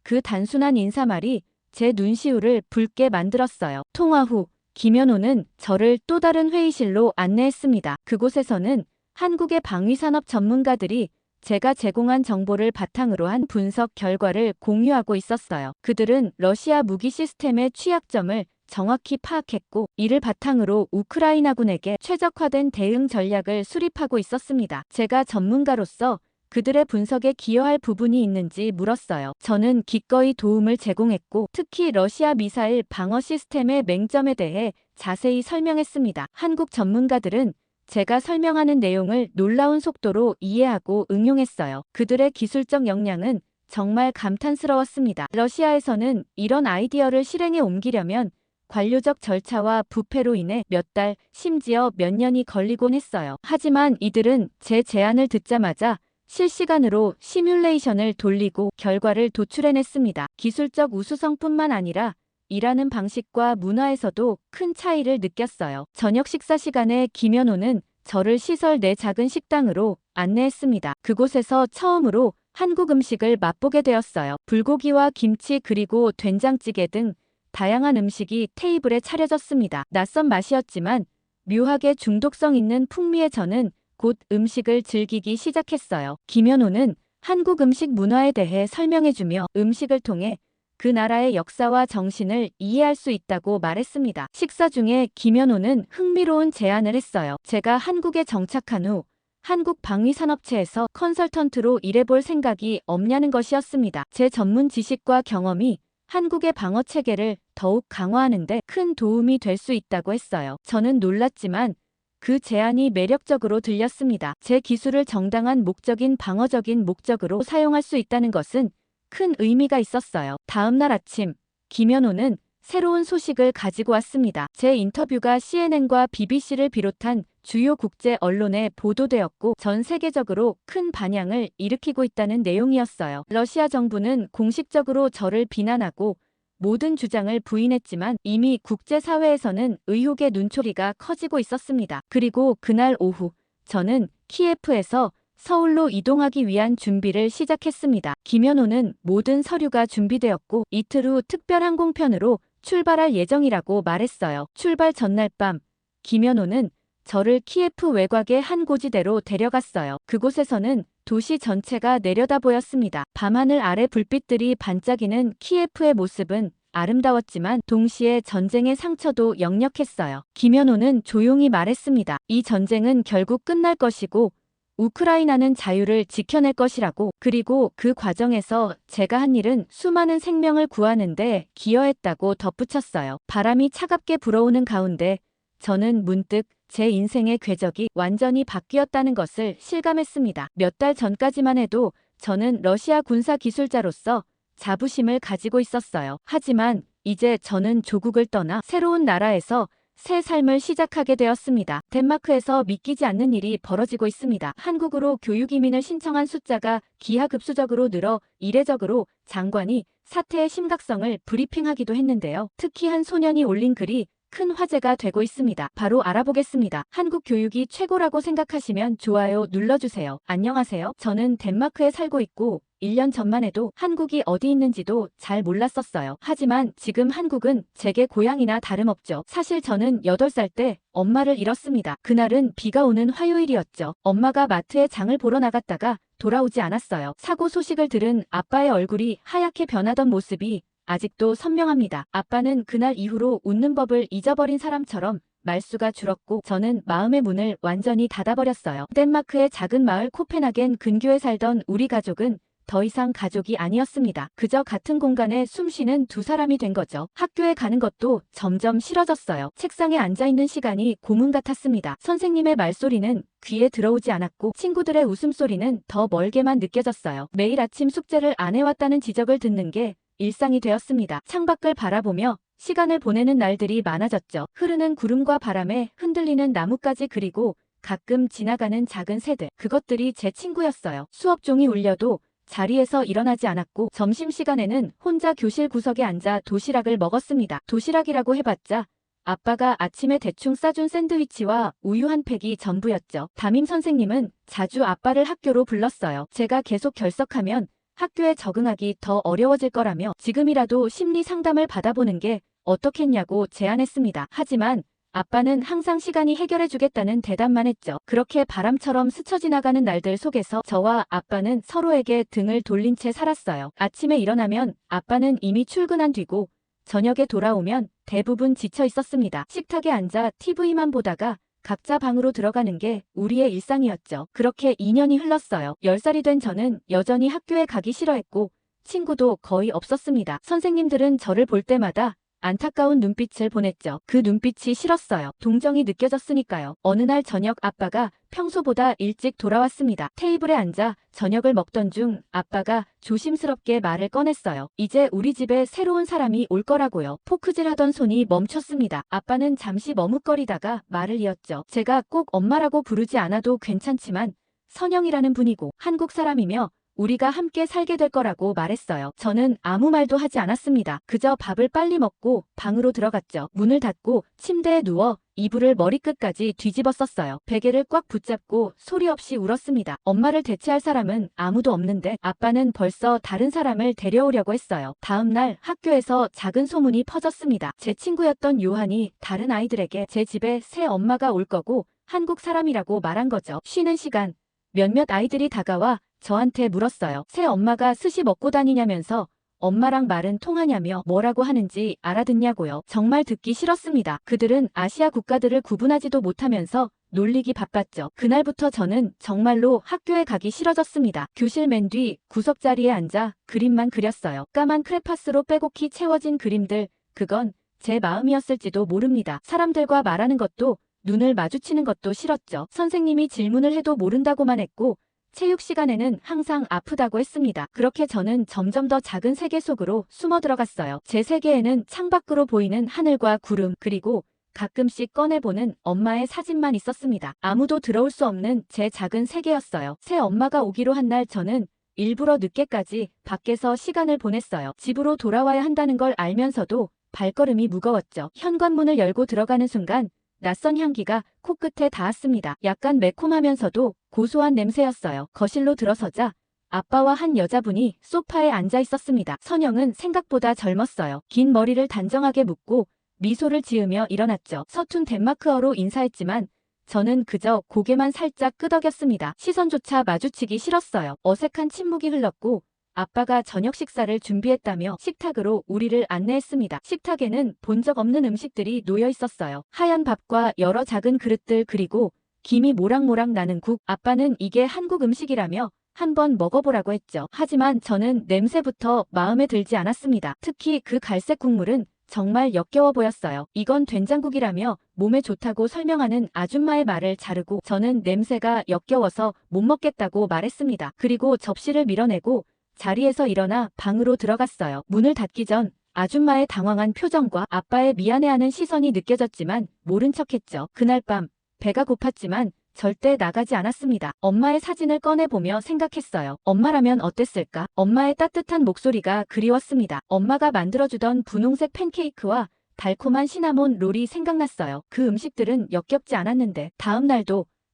그 단순한 인사말이 제 눈시울을 붉게 만들었어요. 통화 후 김연호는 저를 또 다른 회의실로 안내했습니다. 그곳에서는 한국의 방위산업 전문가들이 제가 제공한 정보를 바탕으로 한 분석 결과를 공유하고 있었어요. 그들은 러시아 무기 시스템의 취약점을 정확히 파악했고 이를 바탕으로 우크라이나군에게 최적화된 대응 전략을 수립하고 있었습니다. 제가 전문가로서 그들의 분석에 기여할 부분이 있는지 물었어요. 저는 기꺼이 도움을 제공했고 특히 러시아 미사일 방어 시스템의 맹점에 대해 자세히 설명했습니다. 한국 전문가들은 제가 설명하는 내용을 놀라운 속도로 이해하고 응용했어요. 그들의 기술적 역량은 정말 감탄스러웠습니다. 러시아에서는 이런 아이디어를 실행에 옮기려면 관료적 절차와 부패로 인해 몇 달, 심지어 몇 년이 걸리곤 했어요. 하지만 이들은 제 제안을 듣자마자 실시간으로 시뮬레이션을 돌리고 결과를 도출해냈습니다. 기술적 우수성뿐만 아니라 일하는 방식과 문화에서도 큰 차이를 느꼈어요. 저녁 식사 시간에 김연호는 저를 시설 내 작은 식당으로 안내했습니다. 그곳에서 처음으로 한국 음식을 맛보게 되었어요. 불고기와 김치 그리고 된장찌개 등 다양한 음식이 테이블에 차려졌습니다. 낯선 맛이었지만 묘하게 중독성 있는 풍미의 저는 곧 음식을 즐기기 시작했어요. 김연호는 한국 음식 문화에 대해 설명해주며 음식을 통해 그 나라의 역사와 정신을 이해할 수 있다고 말했습니다. 식사 중에 김연호는 흥미로운 제안을 했어요. 제가 한국에 정착한 후 한국 방위산업체에서 컨설턴트로 일해볼 생각이 없냐는 것이었습니다. 제 전문 지식과 경험이 한국의 방어 체계를 더욱 강화하는 데 큰 도움이 될 수 있다고 했어요. 저는 놀랐지만 그 제안이 매력적으로 들렸습니다. 제 기술을 정당한 목적인 방어적인 목적으로 사용할 수 있다는 것은 큰 의미가 있었어요. 다음 날 아침, 김연호는 새로운 소식을 가지고 왔습니다. 제 인터뷰가 CNN과 BBC를 비롯한 주요 국제 언론에 보도되었고 전 세계적으로 큰 반향을 일으키고 있다는 내용이었어요. 러시아 정부는 공식적으로 저를 비난하고 모든 주장을 부인했지만 이미 국제사회에서는 의혹의 눈초리가 커지고 있었습니다. 그리고 그날 오후 저는 키예프에서 서울로 이동하기 위한 준비를 시작했습니다. 김연호는 모든 서류가 준비되었고 이틀 후 특별 항공편으로 출발할 예정이라고 말했어요. 출발 전날 밤 김연호는 저를 키예프 외곽의 한 고지대로 데려갔어요. 그곳에서는 도시 전체가 내려다 보였습니다. 밤하늘 아래 불빛들이 반짝이는 키예프의 모습은 아름다웠지만 동시에 전쟁의 상처도 역력했어요. 김연호는 조용히 말했습니다. 이 전쟁은 결국 끝날 것이고 우크라이나는 자유를 지켜낼 것이라고. 그리고 그 과정에서 제가 한 일은 수많은 생명을 구하는데 기여했다고 덧붙였어요. 바람이 차갑게 불어오는 가운데 저는 문득 제 인생의 궤적이 완전히 바뀌었다는 것을 실감했습니다. 몇 달 전까지만 해도 저는 러시아 군사 기술자로서 자부심을 가지고 있었어요. 하지만 이제 저는 조국을 떠나 새로운 나라에서 새 삶을 시작하게 되었습니다. 덴마크에서 믿기지 않는 일이 벌어지고 있습니다. 한국으로 교육 이민을 신청한 숫자가 기하급수적으로 늘어 이례적으로 장관이 사태의 심각성을 브리핑하기도 했는데요. 특히 한 소년이 올린 글이 큰 화제가 되고 있습니다. 바로 알아보겠습니다. 한국 교육이 최고라고 생각하시면 좋아요 눌러주세요. 안녕하세요. 저는 덴마크에 살고 있고 1년 전만 해도 한국이 어디 있는지도 잘 몰랐었어요. 하지만 지금 한국은 제게 고향이나 다름없죠. 사실 저는 8살 때 엄마를 잃었습니다. 그날은 비가 오는 화요일이었죠. 엄마가 마트에 장을 보러 나갔다가 돌아오지 않았어요. 사고 소식을 들은 아빠의 얼굴이 하얗게 변하던 모습이 아직도 선명합니다. 아빠는 그날 이후로 웃는 법을 잊어버린 사람처럼 말수가 줄었고 저는 마음의 문을 완전히 닫아버렸어요. 덴마크의 작은 마을 코펜하겐 근교에 살던 우리 가족은 더 이상 가족이 아니었습니다. 그저 같은 공간에 숨쉬는 두 사람이 된 거죠. 학교에 가는 것도 점점 싫어졌어요. 책상에 앉아있는 시간이 고문 같았습니다. 선생님의 말소리는 귀에 들어오지 않았고 친구들의 웃음소리는 더 멀게만 느껴졌어요. 매일 아침 숙제를 안 해왔다는 지적을 듣는 게 일상이 되었습니다. 창밖을 바라보며 시간을 보내는 날들이 많아졌죠. 흐르는 구름과 바람에 흔들리는 나뭇가지 그리고 가끔 지나가는 작은 새들. 그것들이 제 친구였어요. 수업 종이 울려도 자리에서 일어나지 않았고 점심시간에는 혼자 교실 구석에 앉아 도시락을 먹었습니다. 도시락이라고 해봤자 아빠가 아침에 대충 싸준 샌드위치와 우유 한 팩이 전부였죠. 담임 선생님은 자주 아빠를 학교로 불렀어요. 제가 계속 결석하면 학교에 적응하기 더 어려워질 거라며 지금이라도 심리 상담을 받아보는 게 어떻겠냐고 제안했습니다. 하지만 아빠는 항상 시간이 해결해주겠다는 대답만 했죠. 그렇게 바람처럼 스쳐 지나가는 날들 속에서 저와 아빠는 서로에게 등을 돌린 채 살았어요. 아침에 일어나면 아빠는 이미 출근한 뒤고 저녁에 돌아오면 대부분 지쳐 있었습니다. 식탁에 앉아 TV만 보다가 각자 방으로 들어가는 게 우리의 일상이었죠. 그렇게 2년이 흘렀어요. 10살이 된 저는 여전히 학교에 가기 싫어했고 친구도 거의 없었습니다. 선생님들은 저를 볼 때마다 안타까운 눈빛을 보냈죠. 그 눈빛이 싫었어요. 동정이 느껴졌으니까요. 어느 날 저녁 아빠가 평소보다 일찍 돌아왔습니다. 테이블에 앉아 저녁을 먹던 중 아빠가 조심스럽게 말을 꺼냈어요. 이제 우리 집에 새로운 사람이 올 거라고요. 포크질하던 손이 멈췄습니다. 아빠는 잠시 머뭇거리다가 말을 이었죠. 제가 꼭 엄마라고 부르지 않아도 괜찮지만 선영이라는 분이고 한국 사람이며 우리가 함께 살게 될 거라고 말했어요. 저는 아무 말도 하지 않았습니다. 그저 밥을 빨리 먹고 방으로 들어갔죠. 문을 닫고 침대에 누워 이불을 머리끝까지 뒤집어 썼어요. 베개를 꽉 붙잡고 소리 없이 울었습니다. 엄마를 대체할 사람은 아무도 없는데 아빠는 벌써 다른 사람을 데려오려고 했어요. 다음 날 학교에서 작은 소문이 퍼졌습니다. 제 친구였던 요한이 다른 아이들에게 제 집에 새 엄마가 올 거고 한국 사람이라고 말한 거죠. 쉬는 시간 몇몇 아이들이 다가와 저한테 물었어요. 새 엄마가 스시 먹고 다니냐면서 엄마랑 말은 통하냐며 뭐라고 하는지 알아듣냐고요. 정말 듣기 싫었습니다. 그들은 아시아 국가들을 구분하지도 못하면서 놀리기 바빴죠. 그날부터 저는 정말로 학교에 가기 싫어졌습니다. 교실 맨 뒤 구석자리에 앉아 그림만 그렸어요. 까만 크레파스로 빼곡히 채워진 그림들, 그건 제 마음이었을지도 모릅니다. 사람들과 말하는 것도 눈을 마주치는 것도 싫었죠. 선생님이 질문을 해도 모른다고만 했고 체육 시간에는 항상 아프다고 했습니다. 그렇게 저는 점점 더 작은 세계 속으로 숨어 들어갔어요. 제 세계에는 창밖으로 보이는 하늘과 구름, 그리고 가끔씩 꺼내보는 엄마의 사진만 있었습니다. 아무도 들어올 수 없는 제 작은 세계였어요. 새 엄마가 오기로 한 날 저는 일부러 늦게까지 밖에서 시간을 보냈어요. 집으로 돌아와야 한다는 걸 알면서도 발걸음이 무거웠죠. 현관문을 열고 들어가는 순간 낯선 향기가 코끝에 닿았습니다. 약간 매콤하면서도 고소한 냄새였어요. 거실로 들어서자 아빠와 한 여자분이 소파에 앉아 있었습니다. 선영은 생각보다 젊었어요. 긴 머리를 단정하게 묶고 미소를 지으며 일어났죠. 서툰 덴마크어로 인사했지만 저는 그저 고개만 살짝 끄덕였습니다. 시선조차 마주치기 싫었어요. 어색한 침묵이 흘렀고 아빠가 저녁 식사를 준비했다며 식탁으로 우리를 안내했습니다. 식탁에는 본 적 없는 음식들이 놓여 있었어요. 하얀 밥과 여러 작은 그릇들, 그리고 김이 모락모락 나는 국. 아빠는 이게 한국 음식이라며 한번 먹어보라고 했죠. 하지만 저는 냄새부터 마음에 들지 않았습니다. 특히 그 갈색 국물은 정말 역겨워 보였어요. 이건 된장국이라며 몸에 좋다고 설명하는 아줌마의 말을 자르고 저는 냄새가 역겨워서 못 먹겠다고 말했습니다. 그리고 접시를 밀어내고 자리에서 일어나 방으로 들어갔어요. 문을 닫기 전 아줌마의 당황한 표정과 아빠의 미안해하는 시선이 느껴졌지만 모른 척했죠. 그날 밤 배가 고팠지만 절대 나가지 않았습니다. 엄마의 사진을 꺼내보며 생각했어요. 엄마라면 어땠을까? 엄마의 따뜻한 목소리가 그리웠습니다. 엄마가 만들어주던 분홍색 팬케이크와 달콤한 시나몬 롤이 생각났어요. 그 음식들은 역겹지 않았는데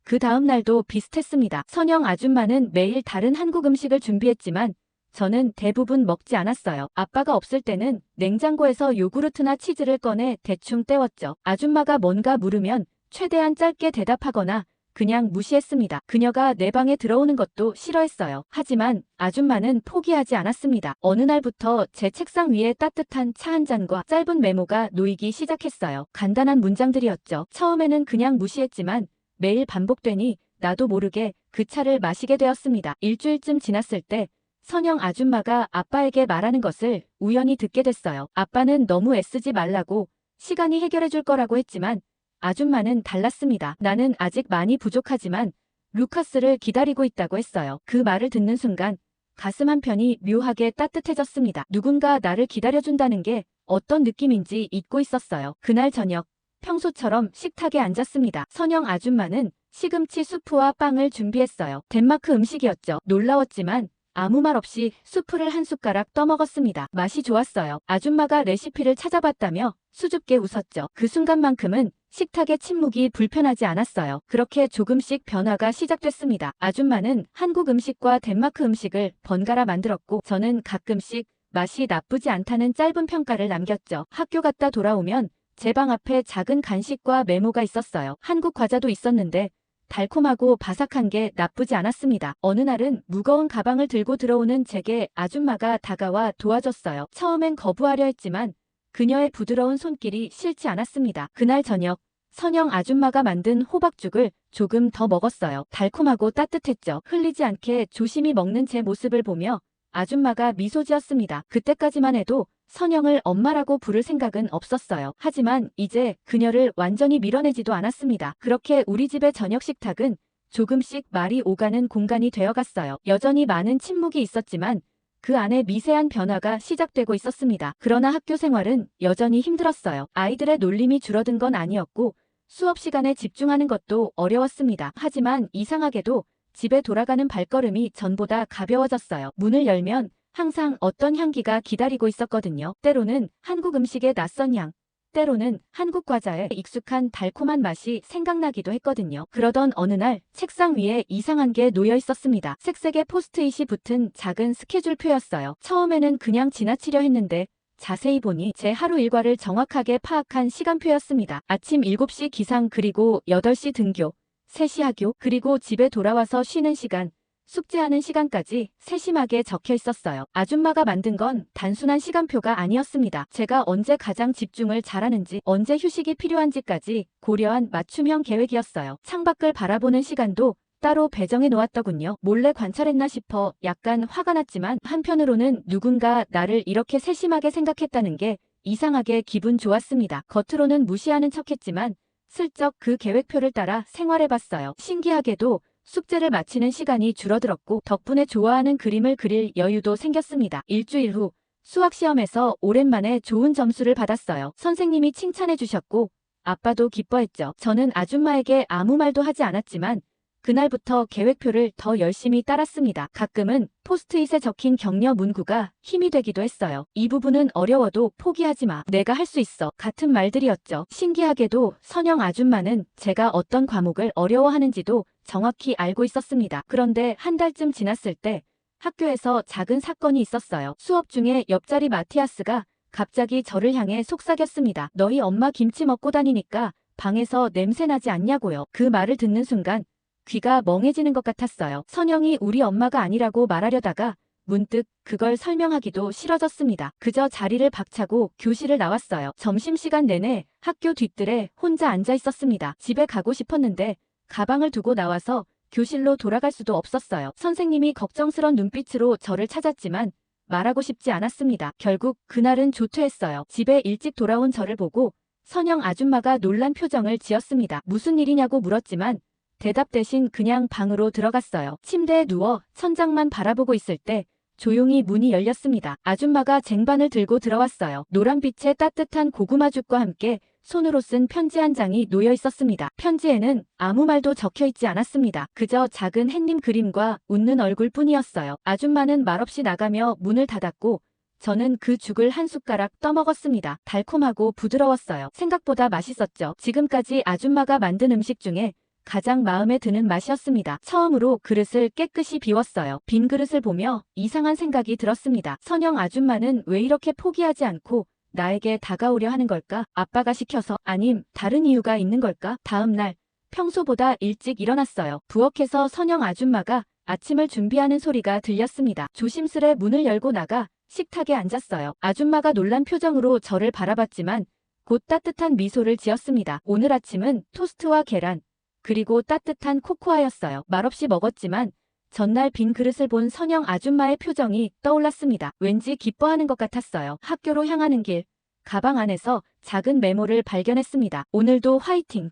그 다음 날도 비슷했습니다. 선영 아줌마는 매일 다른 한국 음식을 준비했지만 저는 대부분 먹지 않았어요. 아빠가 없을 때는 냉장고에서 요구르트나 치즈를 꺼내 대충 때웠죠. 아줌마가 뭔가 물으면 최대한 짧게 대답하거나 그냥 무시했습니다. 그녀가 내 방에 들어오는 것도 싫어했어요. 하지만 아줌마는 포기하지 않았습니다. 어느 날부터 제 책상 위에 따뜻한 차 한 잔과 짧은 메모가 놓이기 시작했어요. 간단한 문장들이었죠. 처음에는 그냥 무시했지만 매일 반복되니 나도 모르게 그 차를 마시게 되었습니다. 일주일쯤 지났을 때 선영 아줌마가 아빠에게 말하는 것을 우연히 듣게 됐어요. 아빠는 너무 애쓰지 말라고, 시간이 해결해 줄 거라고 했지만 아줌마는 달랐습니다. 나는 아직 많이 부족하지만 루카스를 기다리고 있다고 했어요. 그 말을 듣는 순간 가슴 한편이 묘하게 따뜻해졌습니다. 누군가 나를 기다려준다는 게 어떤 느낌인지 잊고 있었어요. 그날 저녁 평소처럼 식탁에 앉았습니다. 선영 아줌마는 시금치 수프와 빵을 준비했어요. 덴마크 음식이었죠. 놀라웠지만 아무 말 없이 수프를 한 숟가락 떠먹었습니다. 맛이 좋았어요. 아줌마가 레시피를 찾아봤다며 수줍게 웃었죠. 그 순간만큼은 식탁의 침묵이 불편하지 않았어요. 그렇게 조금씩 변화가 시작됐습니다. 아줌마는 한국 음식과 덴마크 음식을 번갈아 만들었고 저는 가끔씩 맛이 나쁘지 않다는 짧은 평가를 남겼죠. 학교 갔다 돌아오면 제 방 앞에 작은 간식과 메모가 있었어요. 한국 과자도 있었는데 달콤하고 바삭한 게 나쁘지 않았습니다. 어느 날은 무거운 가방을 들고 들어오는 제게 아줌마가 다가와 도와줬어요. 처음엔 거부하려 했지만 그녀의 부드러운 손길이 싫지 않았습니다. 그날 저녁 선영 아줌마가 만든 호박죽을 조금 더 먹었어요. 달콤하고 따뜻했죠. 흘리지 않게 조심히 먹는 제 모습을 보며 아줌마가 미소 지었습니다. 그때까지만 해도 선영을 엄마라고 부를 생각은 없었어요. 하지만 이제 그녀를 완전히 밀어내지도 않았습니다. 그렇게 우리 집의 저녁 식탁은 조금씩 말이 오가는 공간이 되어갔어요. 여전히 많은 침묵이 있었지만 그 안에 미세한 변화가 시작되고 있었습니다. 그러나 학교 생활은 여전히 힘들었어요. 아이들의 놀림이 줄어든 건 아니었고 수업 시간에 집중하는 것도 어려웠습니다. 하지만 이상하게도 집에 돌아가는 발걸음이 전보다 가벼워졌어요. 문을 열면 항상 어떤 향기가 기다리고 있었거든요. 때로는 한국 음식의 낯선 향, 때로는 한국 과자의 익숙한 달콤한 맛이 생각나기도 했거든요. 그러던 어느 날 책상 위에 이상한 게 놓여 있었습니다. 색색의 포스트잇이 붙은 작은 스케줄표였어요. 처음에는 그냥 지나치려 했는데 자세히 보니 제 하루 일과를 정확하게 파악한 시간표였습니다. 아침 7시 기상, 그리고 8시 등교, 3시 하교, 그리고 집에 돌아와서 쉬는 시간, 숙제하는 시간까지 세심하게 적혀 있었어요. 아줌마가 만든 건 단순한 시간표가 아니었습니다. 제가 언제 가장 집중을 잘하는지, 언제 휴식이 필요한지까지 고려한 맞춤형 계획이었어요. 창밖을 바라보는 시간도 따로 배정해 놓았더군요. 몰래 관찰했나 싶어 약간 화가 났지만 한편으로는 누군가 나를 이렇게 세심하게 생각했다는 게 이상하게 기분 좋았습니다. 겉으로는 무시하는 척했지만 슬쩍 그 계획표를 따라 생활해봤어요. 신기하게도 숙제를 마치는 시간이 줄어들었고 덕분에 좋아하는 그림을 그릴 여유도 생겼습니다. 일주일 후 수학시험에서 오랜만에 좋은 점수를 받았어요. 선생님이 칭찬해 주셨고 아빠도 기뻐했죠. 저는 아줌마에게 아무 말도 하지 않았지만 그날부터 계획표를 더 열심히 따랐습니다. 가끔은 포스트잇에 적힌 격려 문구가 힘이 되기도 했어요. 이 부분은 어려워도 포기하지 마. 내가 할 수 있어. 같은 말들이었죠. 신기하게도 선영 아줌마는 제가 어떤 과목을 어려워하는지도 정확히 알고 있었습니다. 그런데 한 달쯤 지났을 때 학교에서 작은 사건이 있었어요. 수업 중에 옆자리 마티아스가 갑자기 저를 향해 속삭였습니다. 너희 엄마 김치 먹고 다니니까 방에서 냄새 나지 않냐고요. 그 말을 듣는 순간 귀가 멍해지는 것 같았어요. 선영이 우리 엄마가 아니라고 말하려다가 문득 그걸 설명하기도 싫어졌습니다. 그저 자리를 박차고 교실을 나왔어요. 점심시간 내내 학교 뒷뜰에 혼자 앉아 있었습니다. 집에 가고 싶었는데 가방을 두고 나와서 교실로 돌아갈 수도 없었어요. 선생님이 걱정스런 눈빛으로 저를 찾았지만 말하고 싶지 않았습니다. 결국 그날은 조퇴했어요. 집에 일찍 돌아온 저를 보고 선영 아줌마가 놀란 표정을 지었습니다. 무슨 일이냐고 물었지만 대답 대신 그냥 방으로 들어갔어요. 침대에 누워 천장만 바라보고 있을 때 조용히 문이 열렸습니다. 아줌마가 쟁반을 들고 들어왔어요. 노란빛의 따뜻한 고구마죽과 함께 손으로 쓴 편지 한 장이 놓여 있었습니다. 편지에는 아무 말도 적혀 있지 않았습니다. 그저 작은 햇님 그림과 웃는 얼굴뿐이었어요. 아줌마는 말없이 나가며 문을 닫았고 저는 그 죽을 한 숟가락 떠먹었습니다. 달콤하고 부드러웠어요. 생각보다 맛있었죠. 지금까지 아줌마가 만든 음식 중에 가장 마음에 드는 맛이었습니다. 처음으로 그릇을 깨끗이 비웠어요. 빈 그릇을 보며 이상한 생각이 들었습니다. 선영 아줌마는 왜 이렇게 포기하지 않고 나에게 다가오려 하는 걸까? 아빠가 시켜서? 아님 다른 이유가 있는 걸까? 다음 날 평소보다 일찍 일어났어요. 부엌에서 선영 아줌마가 아침을 준비하는 소리가 들렸습니다. 조심스레 문을 열고 나가 식탁에 앉았어요. 아줌마가 놀란 표정으로 저를 바라봤지만 곧 따뜻한 미소를 지었습니다. 오늘 아침은 토스트와 계란 그리고 따뜻한 코코아였어요. 말없이 먹었지만 전날 빈 그릇을 본 선영 아줌마의 표정이 떠올랐습니다. 왠지 기뻐하는 것 같았어요. 학교로 향하는 길, 가방 안에서 작은 메모를 발견했습니다. 오늘도 화이팅!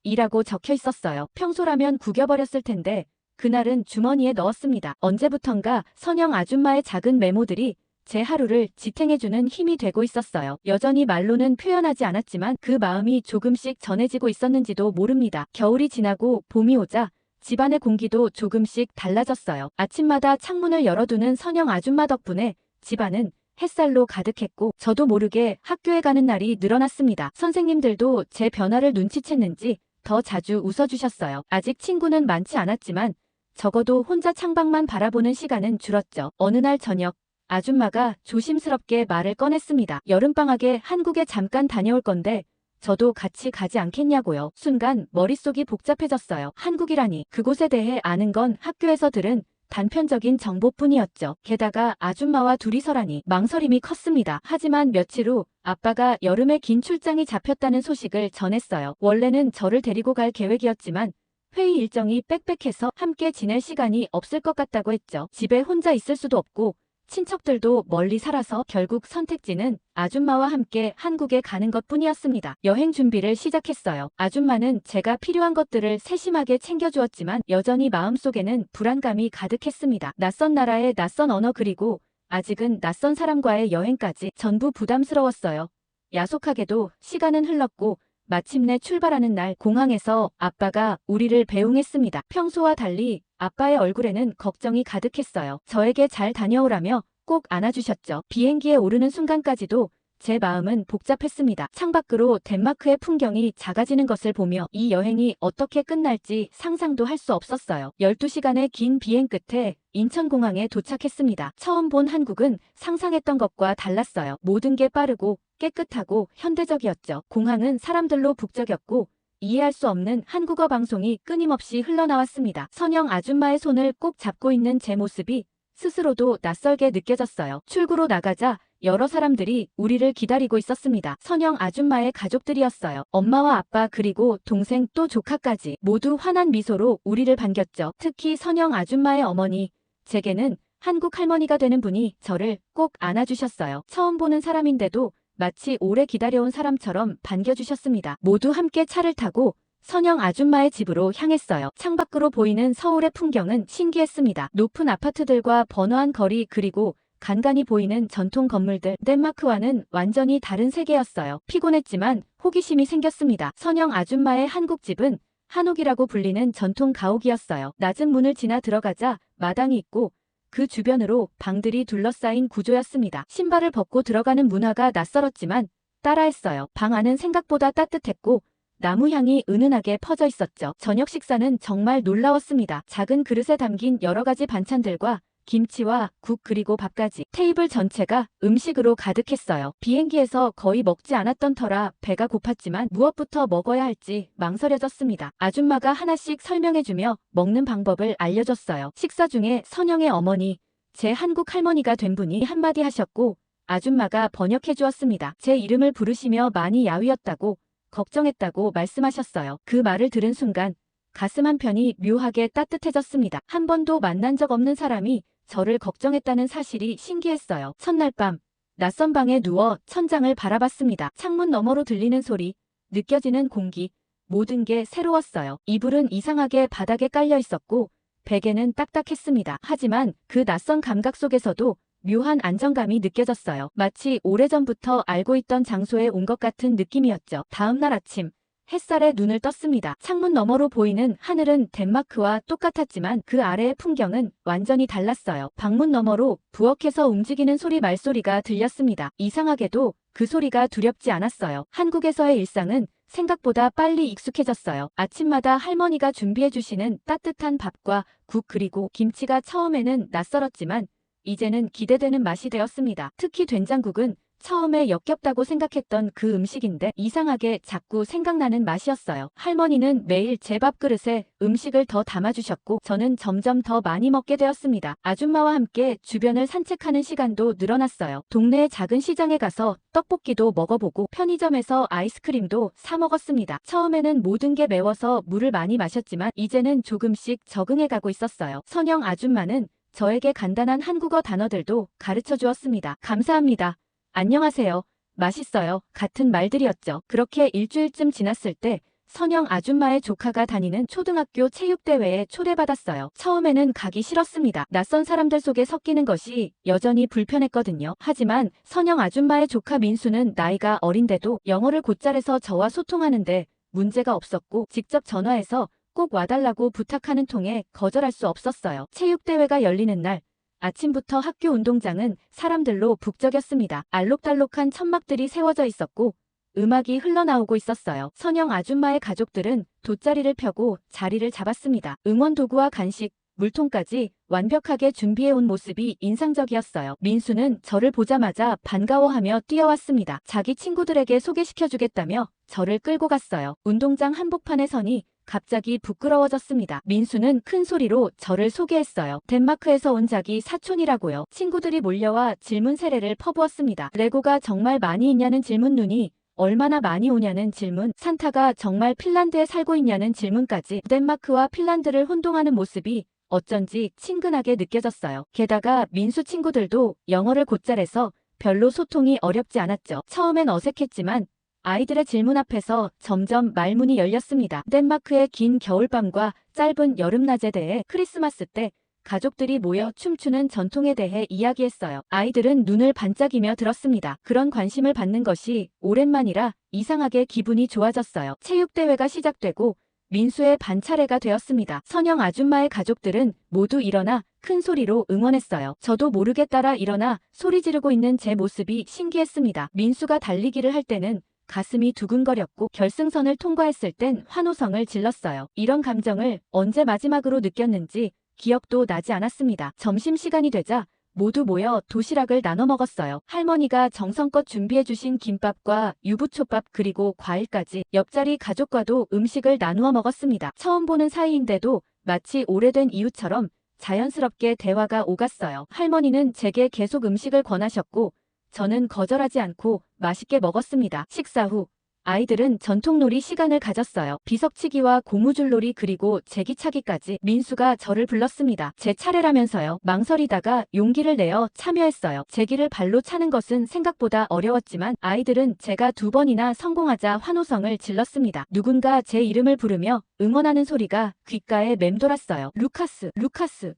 이라고 적혀 있었어요. 평소라면 구겨버렸을 텐데 그날은 주머니에 넣었습니다. 언제부턴가 선영 아줌마의 작은 메모들이 제 하루를 지탱해주는 힘이 되고 있었어요. 여전히 말로는 표현하지 않았지만 그 마음이 조금씩 전해지고 있었는지도 모릅니다. 겨울이 지나고 봄이 오자 집안의 공기도 조금씩 달라졌어요. 아침마다 창문을 열어두는 선영 아줌마 덕분에 집안은 햇살로 가득했고 저도 모르게 학교에 가는 날이 늘어났습니다. 선생님들도 제 변화를 눈치챘는지 더 자주 웃어주셨어요. 아직 친구는 많지 않았지만 적어도 혼자 창밖만 바라보는 시간은 줄었죠. 어느 날 저녁 아줌마가 조심스럽게 말을 꺼냈습니다. 여름방학에 한국에 잠깐 다녀올 건데 저도 같이 가지 않겠냐고요. 순간 머릿속이 복잡해졌어요. 한국이라니 그곳에 대해 아는 건 학교에서 들은 단편적인 정보뿐이었죠. 게다가 아줌마와 둘이서라니 망설임이 컸습니다. 하지만 며칠 후 아빠가 여름에 긴 출장이 잡혔다는 소식을 전했어요. 원래는 저를 데리고 갈 계획이었지만 회의 일정이 빽빽해서 함께 지낼 시간이 없을 것 같다고 했죠. 집에 혼자 있을 수도 없고 친척들도 멀리 살아서 결국 선택지는 아줌마와 함께 한국에 가는 것뿐이었습니다. 여행 준비를 시작했어요. 아줌마는 제가 필요한 것들을 세심하게 챙겨주었지만 여전히 마음속에는 불안감이 가득했습니다. 낯선 나라의 낯선 언어 그리고 아직은 낯선 사람과의 여행까지 전부 부담스러웠어요. 야속하게도 시간은 흘렀고 마침내 출발하는 날 공항에서 아빠가 우리를 배웅했습니다. 평소와 달리 아빠의 얼굴에는 걱정이 가득했어요. 저에게 잘 다녀오라며 꼭 안아주셨죠. 비행기에 오르는 순간까지도 제 마음은 복잡했습니다. 창밖으로 덴마크의 풍경이 작아지는 것을 보며 이 여행이 어떻게 끝날지 상상도 할 수 없었어요. 12시간의 긴 비행 끝에 인천공항에 도착했습니다. 처음 본 한국은 상상했던 것과 달랐어요. 모든 게 빠르고 깨끗하고 현대적이었죠. 공항은 사람들로 북적였고 이해할 수 없는 한국어 방송이 끊임없이 흘러나왔습니다. 선영 아줌마의 손을 꼭 잡고 있는 제 모습이 스스로도 낯설게 느껴졌어요. 출구로 나가자 여러 사람들이 우리를 기다리고 있었습니다. 선영 아줌마의 가족들이었어요. 엄마와 아빠 그리고 동생 또 조카까지 모두 환한 미소로 우리를 반겼죠. 특히 선영 아줌마의 어머니, 제게는 한국 할머니가 되는 분이 저를 꼭 안아주셨어요. 처음 보는 사람인데도 마치 오래 기다려온 사람처럼 반겨주셨습니다. 모두 함께 차를 타고 선영 아줌마의 집으로 향했어요. 창밖으로 보이는 서울의 풍경은 신기했습니다. 높은 아파트들과 번화한 거리 그리고 간간히 보이는 전통 건물들. 덴마크와는 완전히 다른 세계였어요. 피곤했지만 호기심이 생겼습니다. 선영 아줌마의 한국집은 한옥이라고 불리는 전통 가옥이었어요. 낮은 문을 지나 들어가자 마당이 있고 그 주변으로 방들이 둘러싸인 구조였습니다. 신발을 벗고 들어가는 문화가 낯설었지만 따라했어요. 방 안은 생각보다 따뜻했고 나무 향이 은은하게 퍼져 있었죠. 저녁 식사는 정말 놀라웠습니다. 작은 그릇에 담긴 여러 가지 반찬들과 김치와 국 그리고 밥까지 테이블 전체가 음식으로 가득했어요. 비행기에서 거의 먹지 않았던 터라 배가 고팠지만 무엇부터 먹어야 할지 망설여졌습니다. 아줌마가 하나씩 설명해주며 먹는 방법을 알려줬어요. 식사 중에 선영의 어머니, 제 한국 할머니가 된 분이 한마디 하셨고 아줌마가 번역해 주었습니다. 제 이름을 부르시며 많이 야위었다고 걱정했다고 말씀하셨어요. 그 말을 들은 순간 가슴 한편이 묘하게 따뜻해졌습니다. 한 번도 만난 적 없는 사람이 저를 걱정했다는 사실이 신기했어요. 첫날 밤 낯선 방에 누워 천장을 바라봤습니다. 창문 너머로 들리는 소리, 느껴지는 공기, 모든 게 새로웠어요. 이불은 이상하게 바닥에 깔려 있었고 베개는 딱딱했습니다. 하지만 그 낯선 감각 속에서도 묘한 안정감이 느껴졌어요. 마치 오래전부터 알고 있던 장소에 온 것 같은 느낌이었죠. 다음 날 아침 햇살에 눈을 떴습니다. 창문 너머로 보이는 하늘은 덴마크와 똑같았지만 그 아래의 풍경은 완전히 달랐어요. 방문 너머로 부엌에서 움직이는 소리 말소리가 들렸습니다. 이상하게도 그 소리가 두렵지 않았어요. 한국에서의 일상은 생각보다 빨리 익숙해졌어요. 아침마다 할머니가 준비해주시는 따뜻한 밥과 국 그리고 김치가 처음에는 낯설었지만 이제는 기대되는 맛이 되었습니다. 특히 된장국은 처음에 역겹다고 생각했던 그 음식인데 이상하게 자꾸 생각나는 맛이었어요. 할머니는 매일 제 밥그릇에 음식을 더 담아주셨고 저는 점점 더 많이 먹게 되었습니다. 아줌마와 함께 주변을 산책하는 시간도 늘어났어요. 동네의 작은 시장에 가서 떡볶이도 먹어보고 편의점에서 아이스크림도 사 먹었습니다. 처음에는 모든 게 매워서 물을 많이 마셨지만 이제는 조금씩 적응해가고 있었어요. 선영 아줌마는 저에게 간단한 한국어 단어들도 가르쳐 주었습니다. 감사합니다. 안녕하세요. 맛있어요. 같은 말들이었죠. 그렇게 일주일쯤 지났을 때 선영 아줌마의 조카가 다니는 초등학교 체육대회에 초대받았어요. 처음에는 가기 싫었습니다. 낯선 사람들 속에 섞이는 것이 여전히 불편했거든요. 하지만 선영 아줌마의 조카 민수는 나이가 어린데도 영어를 곧잘해서 저와 소통하는데 문제가 없었고 직접 전화해서 꼭 와달라고 부탁하는 통에 거절할 수 없었어요. 체육대회가 열리는 날 아침부터 학교 운동장은 사람들로 북적였습니다. 알록달록한 천막들이 세워져 있었고 음악이 흘러나오고 있었어요. 선영 아줌마의 가족들은 돗자리를 펴고 자리를 잡았습니다. 응원 도구와 간식, 물통까지 완벽하게 준비해온 모습이 인상적이었어요. 민수는 저를 보자마자 반가워하며 뛰어왔습니다. 자기 친구들에게 소개시켜주겠다며 저를 끌고 갔어요. 운동장 한복판에 서니 갑자기 부끄러워졌습니다. 민수는 큰 소리로 저를 소개했어요. 덴마크에서 온 자기 사촌이라고요. 친구들이 몰려와 질문 세례를 퍼부었습니다. 레고가 정말 많이 있냐는 질문, 눈이 얼마나 많이 오냐는 질문, 산타가 정말 핀란드에 살고 있냐는 질문까지. 덴마크와 핀란드를 혼동하는 모습이 어쩐지 친근하게 느껴졌어요. 게다가 민수 친구들도 영어를 곧잘해서 별로 소통이 어렵지 않았죠. 처음엔 어색했지만 아이들의 질문 앞에서 점점 말문이 열렸습니다. 덴마크의 긴 겨울밤과 짧은 여름낮에 대해, 크리스마스 때 가족들이 모여 춤추는 전통에 대해 이야기했어요. 아이들은 눈을 반짝이며 들었습니다. 그런 관심을 받는 것이 오랜만이라 이상하게 기분이 좋아졌어요. 체육대회가 시작되고 민수의 반차례가 되었습니다. 선영 아줌마의 가족들은 모두 일어나 큰 소리로 응원했어요. 저도 모르게 따라 일어나 소리 지르고 있는 제 모습이 신기했습니다. 민수가 달리기를 할 때는 가슴이 두근거렸고 결승선을 통과했을 땐 환호성을 질렀어요. 이런 감정을 언제 마지막으로 느꼈는지 기억도 나지 않았습니다. 점심시간이 되자 모두 모여 도시락을 나눠 먹었어요. 할머니가 정성껏 준비해주신 김밥과 유부초밥 그리고 과일까지 옆자리 가족과도 음식을 나누어 먹었습니다. 처음 보는 사이인데도 마치 오래된 이웃처럼 자연스럽게 대화가 오갔어요. 할머니는 제게 계속 음식을 권하셨고 저는 거절하지 않고 맛있게 먹었습니다. 식사 후 아이들은 전통놀이 시간을 가졌어요. 비석치기와 고무줄놀이 그리고 제기차기까지. 민수가 저를 불렀습니다. 제 차례라면서요. 망설이다가 용기를 내어 참여했어요. 제기를 발로 차는 것은 생각보다 어려웠지만 아이들은 제가 2번이나 성공하자 환호성을 질렀습니다. 누군가 제 이름을 부르며 응원하는 소리가 귓가에 맴돌았어요. 루카스, 루카스.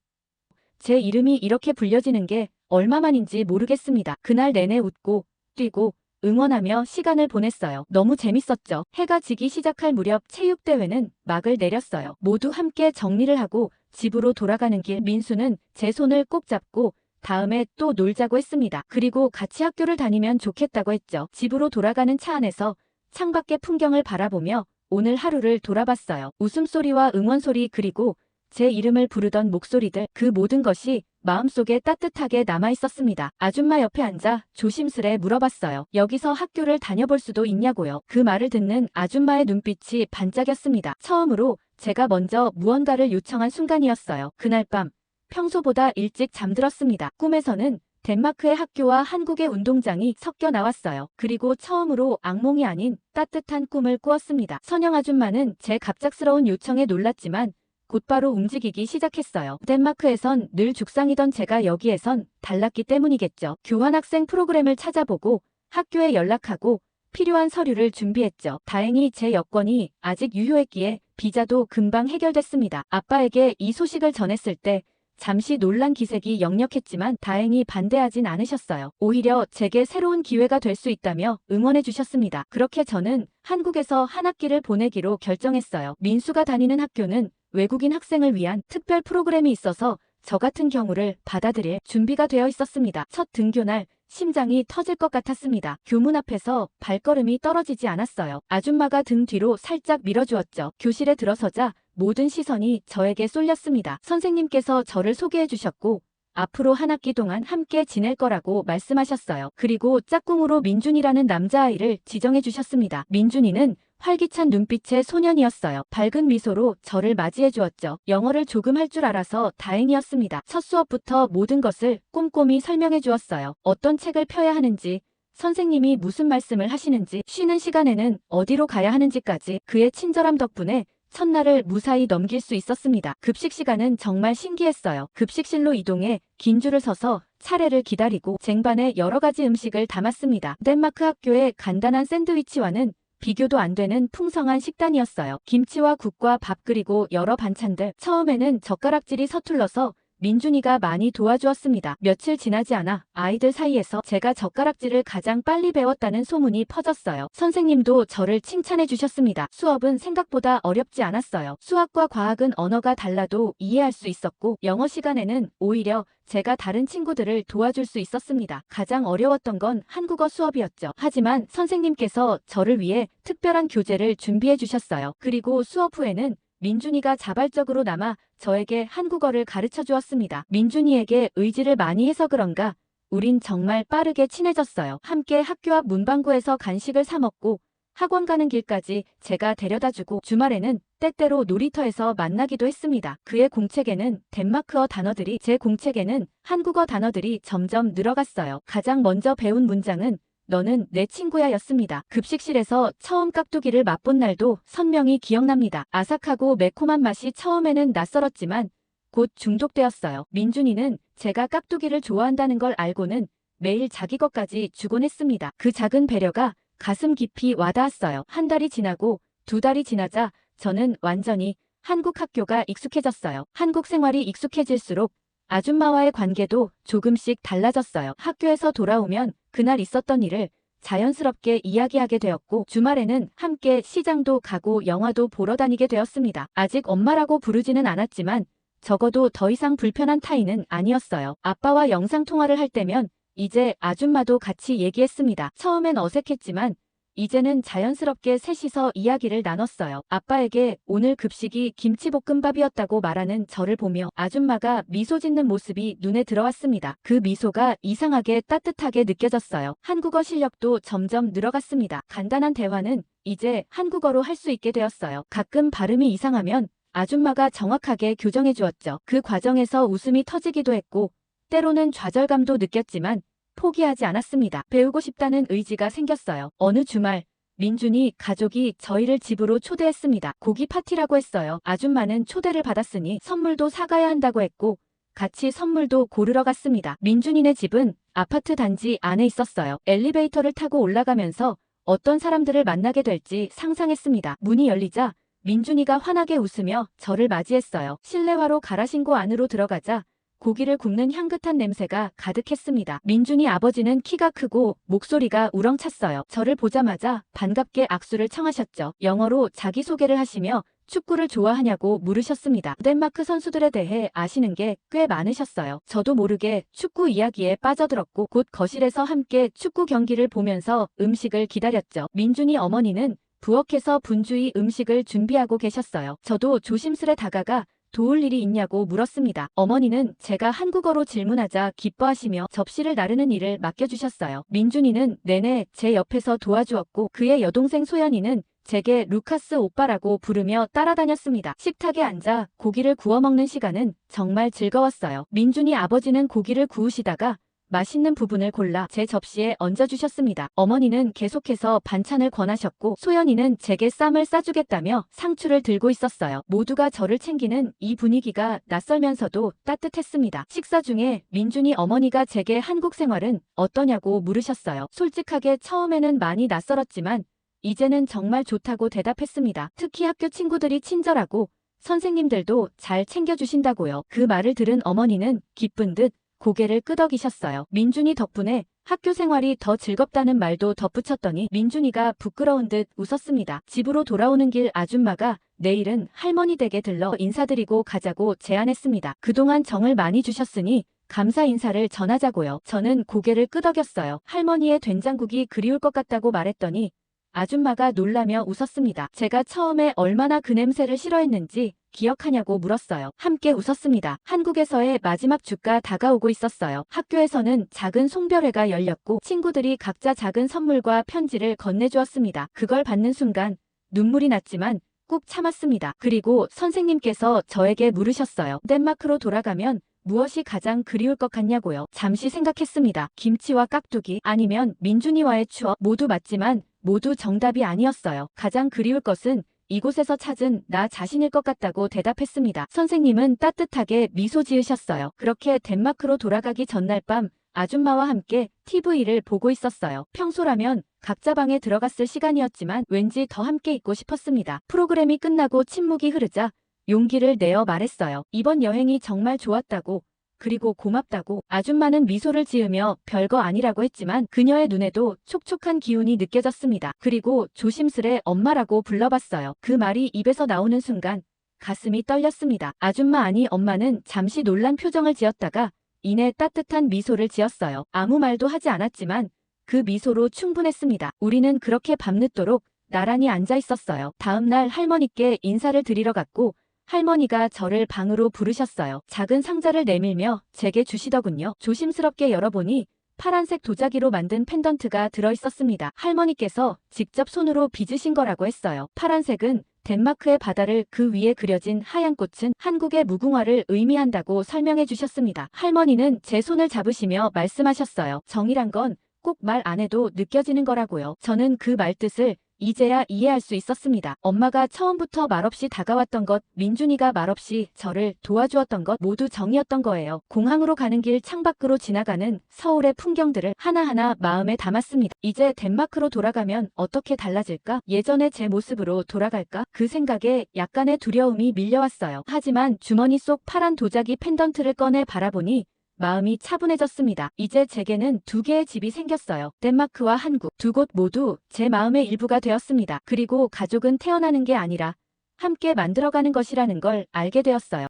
제 이름이 이렇게 불려지는 게 얼마만인지 모르겠습니다. 그날 내내 웃고 뛰고 응원하며 시간을 보냈어요. 너무 재밌었죠. 해가 지기 시작할 무렵 체육대회는 막을 내렸어요. 모두 함께 정리를 하고 집으로 돌아가는 길 민수는 제 손을 꼭 잡고 다음에 또 놀자고 했습니다. 그리고 같이 학교를 다니면 좋겠다고 했죠. 집으로 돌아가는 차 안에서 창밖의 풍경을 바라보며 오늘 하루를 돌아봤어요. 웃음소리와 응원소리 그리고 제 이름을 부르던 목소리들 그 모든 것이 마음속에 따뜻하게 남아있었습니다. 아줌마 옆에 앉아 조심스레 물어봤어요. 여기서 학교를 다녀볼 수도 있냐고요. 그 말을 듣는 아줌마의 눈빛이 반짝였습니다. 처음으로 제가 먼저 무언가를 요청한 순간이었어요. 그날 밤 평소보다 일찍 잠들었습니다. 꿈에서는 덴마크의 학교와 한국의 운동장이 섞여 나왔어요. 그리고 처음으로 악몽이 아닌 따뜻한 꿈을 꾸었습니다. 선영 아줌마는 제 갑작스러운 요청에 놀랐지만 곧바로 움직이기 시작했어요. 덴마크에선 늘 죽상이던 제가 여기에선 달랐기 때문이겠죠. 교환학생 프로그램을 찾아보고 학교에 연락하고 필요한 서류를 준비했죠. 다행히 제 여권이 아직 유효했기에 비자도 금방 해결됐습니다. 아빠에게 이 소식을 전했을 때 잠시 놀란 기색이 역력했지만 다행히 반대하진 않으셨어요. 오히려 제게 새로운 기회가 될 수 있다며 응원해 주셨습니다. 그렇게 저는 한국에서 한 학기를 보내기로 결정했어요. 민수가 다니는 학교는 외국인 학생을 위한 특별 프로그램이 있어서 저 같은 경우를 받아들일 준비가 되어 있었습니다. 첫 등교날 심장이 터질 것 같았습니다. 교문 앞에서 발걸음이 떨어지지 않았어요. 아줌마가 등 뒤로 살짝 밀어주었죠. 교실에 들어서자 모든 시선이 저에게 쏠렸습니다. 선생님께서 저를 소개해 주셨고 앞으로 한 학기 동안 함께 지낼 거라고 말씀하셨어요. 그리고 짝꿍으로 민준이라는 남자아이를 지정해 주셨습니다. 민준이는 활기찬 눈빛의 소년이었어요. 밝은 미소로 저를 맞이해 주었죠. 영어를 조금 할 줄 알아서 다행이었습니다. 첫 수업부터 모든 것을 꼼꼼히 설명해 주었어요. 어떤 책을 펴야 하는지, 선생님이 무슨 말씀을 하시는지, 쉬는 시간에는 어디로 가야 하는지까지 그의 친절함 덕분에 첫날을 무사히 넘길 수 있었습니다. 급식 시간은 정말 신기했어요. 급식실로 이동해 긴 줄을 서서 차례를 기다리고 쟁반에 여러 가지 음식을 담았습니다. 덴마크 학교의 간단한 샌드위치와는 비교도 안 되는 풍성한 식단이었어요. 김치와 국과 밥 그리고 여러 반찬들. 처음에는 젓가락질이 서툴러서 민준이가 많이 도와주었습니다. 며칠 지나지 않아 아이들 사이에서 제가 젓가락질을 가장 빨리 배웠다는 소문이 퍼졌어요. 선생님도 저를 칭찬해 주셨습니다. 수업은 생각보다 어렵지 않았어요. 수학과 과학은 언어가 달라도 이해할 수 있었고 영어 시간에는 오히려 제가 다른 친구들을 도와줄 수 있었습니다. 가장 어려웠던 건 한국어 수업이었죠. 하지만 선생님께서 저를 위해 특별한 교재를 준비해 주셨어요. 그리고 수업 후에는 민준이가 자발적으로 남아 저에게 한국어를 가르쳐 주었습니다. 민준이에게 의지를 많이 해서 그런가 우린 정말 빠르게 친해졌어요. 함께 학교 앞 문방구에서 간식을 사 먹고 학원 가는 길까지 제가 데려다주고 주말에는 때때로 놀이터에서 만나기도 했습니다. 그의 공책에는 덴마크어 단어들이 제 공책에는 한국어 단어들이 점점 늘어갔어요. 가장 먼저 배운 문장은 너는 내 친구야 였습니다. 급식실에서 처음 깍두기를 맛본 날도 선명히 기억납니다. 아삭하고 매콤한 맛이 처음에는 낯설었지만 곧 중독되었어요. 민준이는 제가 깍두기를 좋아한다는 걸 알고는 매일 자기 것까지 주곤 했습니다. 그 작은 배려가 가슴 깊이 와닿았어요. 한 달이 지나고 2달이 지나자 저는 완전히 한국 학교가 익숙해졌어요. 한국 생활이 익숙해질수록 아줌마와의 관계도 조금씩 달라졌어요. 학교에서 돌아오면 그날 있었던 일을 자연스럽게 이야기하게 되었고 주말에는 함께 시장도 가고 영화도 보러 다니게 되었습니다. 아직 엄마라고 부르지는 않았지만 적어도 더 이상 불편한 타이는 아니었어요. 아빠와 영상통화를 할 때면 이제 아줌마도 같이 얘기했습니다. 처음엔 어색했지만 이제는 자연스럽게 셋이서 이야기를 나눴어요. 아빠에게 오늘 급식이 김치볶음밥이었다고 말하는 저를 보며 아줌마가 미소 짓는 모습이 눈에 들어왔습니다. 그 미소가 이상하게 따뜻하게 느껴졌어요. 한국어 실력도 점점 늘어갔습니다. 간단한 대화는 이제 한국어로 할 수 있게 되었어요. 가끔 발음이 이상하면 아줌마가 정확하게 교정해 주었죠. 그 과정에서 웃음이 터지기도 했고 때로는 좌절감도 느꼈지만 포기하지 않았습니다. 배우고 싶다는 의지가 생겼어요. 어느 주말 민준이 가족이 저희를 집으로 초대했습니다. 고기 파티라고 했어요. 아줌마는 초대를 받았으니 선물도 사가야 한다고 했고 같이 선물도 고르러 갔습니다. 민준이네 집은 아파트 단지 안에 있었어요. 엘리베이터를 타고 올라가면서 어떤 사람들을 만나게 될지 상상했습니다. 문이 열리자 민준이가 환하게 웃으며 저를 맞이했어요. 실내화로 갈아 신고 안으로 들어가자 고기를 굽는 향긋한 냄새가 가득했습니다. 민준이 아버지는 키가 크고 목소리가 우렁찼어요. 저를 보자마자 반갑게 악수를 청하셨죠. 영어로 자기소개를 하시며 축구를 좋아하냐고 물으셨습니다. 덴마크 선수들에 대해 아시는 게 꽤 많으셨어요. 저도 모르게 축구 이야기에 빠져들었고 곧 거실에서 함께 축구 경기를 보면서 음식을 기다렸죠. 민준이 어머니는 부엌에서 분주히 음식을 준비하고 계셨어요. 저도 조심스레 다가가 도울 일이 있냐고 물었습니다. 어머니는 제가 한국어로 질문하자 기뻐하시며 접시를 나르는 일을 맡겨주셨어요. 민준이는 내내 제 옆에서 도와주었고 그의 여동생 소연이는 제게 루카스 오빠라고 부르며 따라다녔습니다. 식탁에 앉아 고기를 구워 먹는 시간은 정말 즐거웠어요. 민준이 아버지는 고기를 구우시다가 맛있는 부분을 골라 제 접시에 얹어주셨습니다. 어머니는 계속해서 반찬을 권하셨고 소연이는 제게 쌈을 싸주겠다며 상추를 들고 있었어요. 모두가 저를 챙기는 이 분위기가 낯설면서도 따뜻했습니다. 식사 중에 민준이 어머니가 제게 한국 생활은 어떠냐고 물으셨어요. 솔직하게 처음에는 많이 낯설었지만 이제는 정말 좋다고 대답했습니다. 특히 학교 친구들이 친절하고 선생님들도 잘 챙겨주신다고요. 그 말을 들은 어머니는 기쁜 듯 고개를 끄덕이셨어요. 민준이 덕분에 학교 생활이 더 즐겁다는 말도 덧붙였더니 민준이가 부끄러운 듯 웃었습니다. 집으로 돌아오는 길 아줌마가 내일은 할머니 댁에 들러 인사드리고 가자고 제안했습니다. 그동안 정을 많이 주셨으니 감사 인사를 전하자고요. 저는 고개를 끄덕였어요. 할머니의 된장국이 그리울 것 같다고 말했더니 아줌마가 놀라며 웃었습니다. 제가 처음에 얼마나 그 냄새를 싫어했는지 기억하냐고 물었어요. 함께 웃었습니다. 한국에서의 마지막 주가 다가오고 있었어요. 학교에서는 작은 송별회가 열렸고 친구들이 각자 작은 선물과 편지를 건네주었습니다. 그걸 받는 순간 눈물이 났지만 꾹 참았습니다. 그리고 선생님께서 저에게 물으셨어요. 덴마크로 돌아가면 무엇이 가장 그리울 것 같냐고요. 잠시 생각했습니다. 김치와 깍두기 아니면 민준이와의 추억 모두 맞지만 모두 정답이 아니었어요. 가장 그리울 것은 이곳에서 찾은 나 자신일 것 같다고 대답했습니다. 선생님은 따뜻하게 미소 지으셨어요. 그렇게 덴마크로 돌아가기 전날 밤 아줌마와 함께 TV를 보고 있었어요. 평소라면 각자 방에 들어갔을 시간이었지만 왠지 더 함께 있고 싶었습니다. 프로그램이 끝나고 침묵이 흐르자 용기를 내어 말했어요. 이번 여행이 정말 좋았다고. 그리고 고맙다고. 아줌마는 미소를 지으며 별거 아니라고 했지만 그녀의 눈에도 촉촉한 기운이 느껴졌습니다. 그리고 조심스레 엄마라고 불러봤어요. 그 말이 입에서 나오는 순간 가슴이 떨렸습니다. 아줌마 아니 엄마는 잠시 놀란 표정을 지었다가 이내 따뜻한 미소를 지었어요. 아무 말도 하지 않았지만 그 미소로 충분했습니다. 우리는 그렇게 밤늦도록 나란히 앉아 있었어요. 다음 날 할머니께 인사를 드리러 갔고 할머니가 저를 방으로 부르셨어요. 작은 상자를 내밀며 제게 주시더군요. 조심스럽게 열어보니 파란색 도자기로 만든 펜던트가 들어있었습니다. 할머니께서 직접 손으로 빚으신 거라고 했어요. 파란색은 덴마크의 바다를 그 위에 그려진 하얀 꽃은 한국의 무궁화를 의미한다고 설명해 주셨습니다. 할머니는 제 손을 잡으시며 말씀하셨어요. 정이란 건 꼭 말 안 해도 느껴지는 거라고요. 저는 그 말뜻을 이제야 이해할 수 있었습니다. 엄마가 처음부터 말없이 다가왔던 것, 민준이가 말없이 저를 도와주었던 것 모두 정이었던 거예요. 공항으로 가는 길 창밖으로 지나가는 서울의 풍경들을 하나하나 마음에 담았습니다. 이제 덴마크로 돌아가면 어떻게 달라질까? 예전의 제 모습으로 돌아갈까? 그 생각에 약간의 두려움이 밀려왔어요. 하지만 주머니 속 파란 도자기 펜던트를 꺼내 바라보니 마음이 차분해졌습니다. 이제 제게는 두 개의 집이 생겼어요. 덴마크와 한국 두 곳 모두 제 마음의 일부가 되었습니다. 그리고 가족은 태어나는 게 아니라 함께 만들어가는 것이라는 걸 알게 되었어요.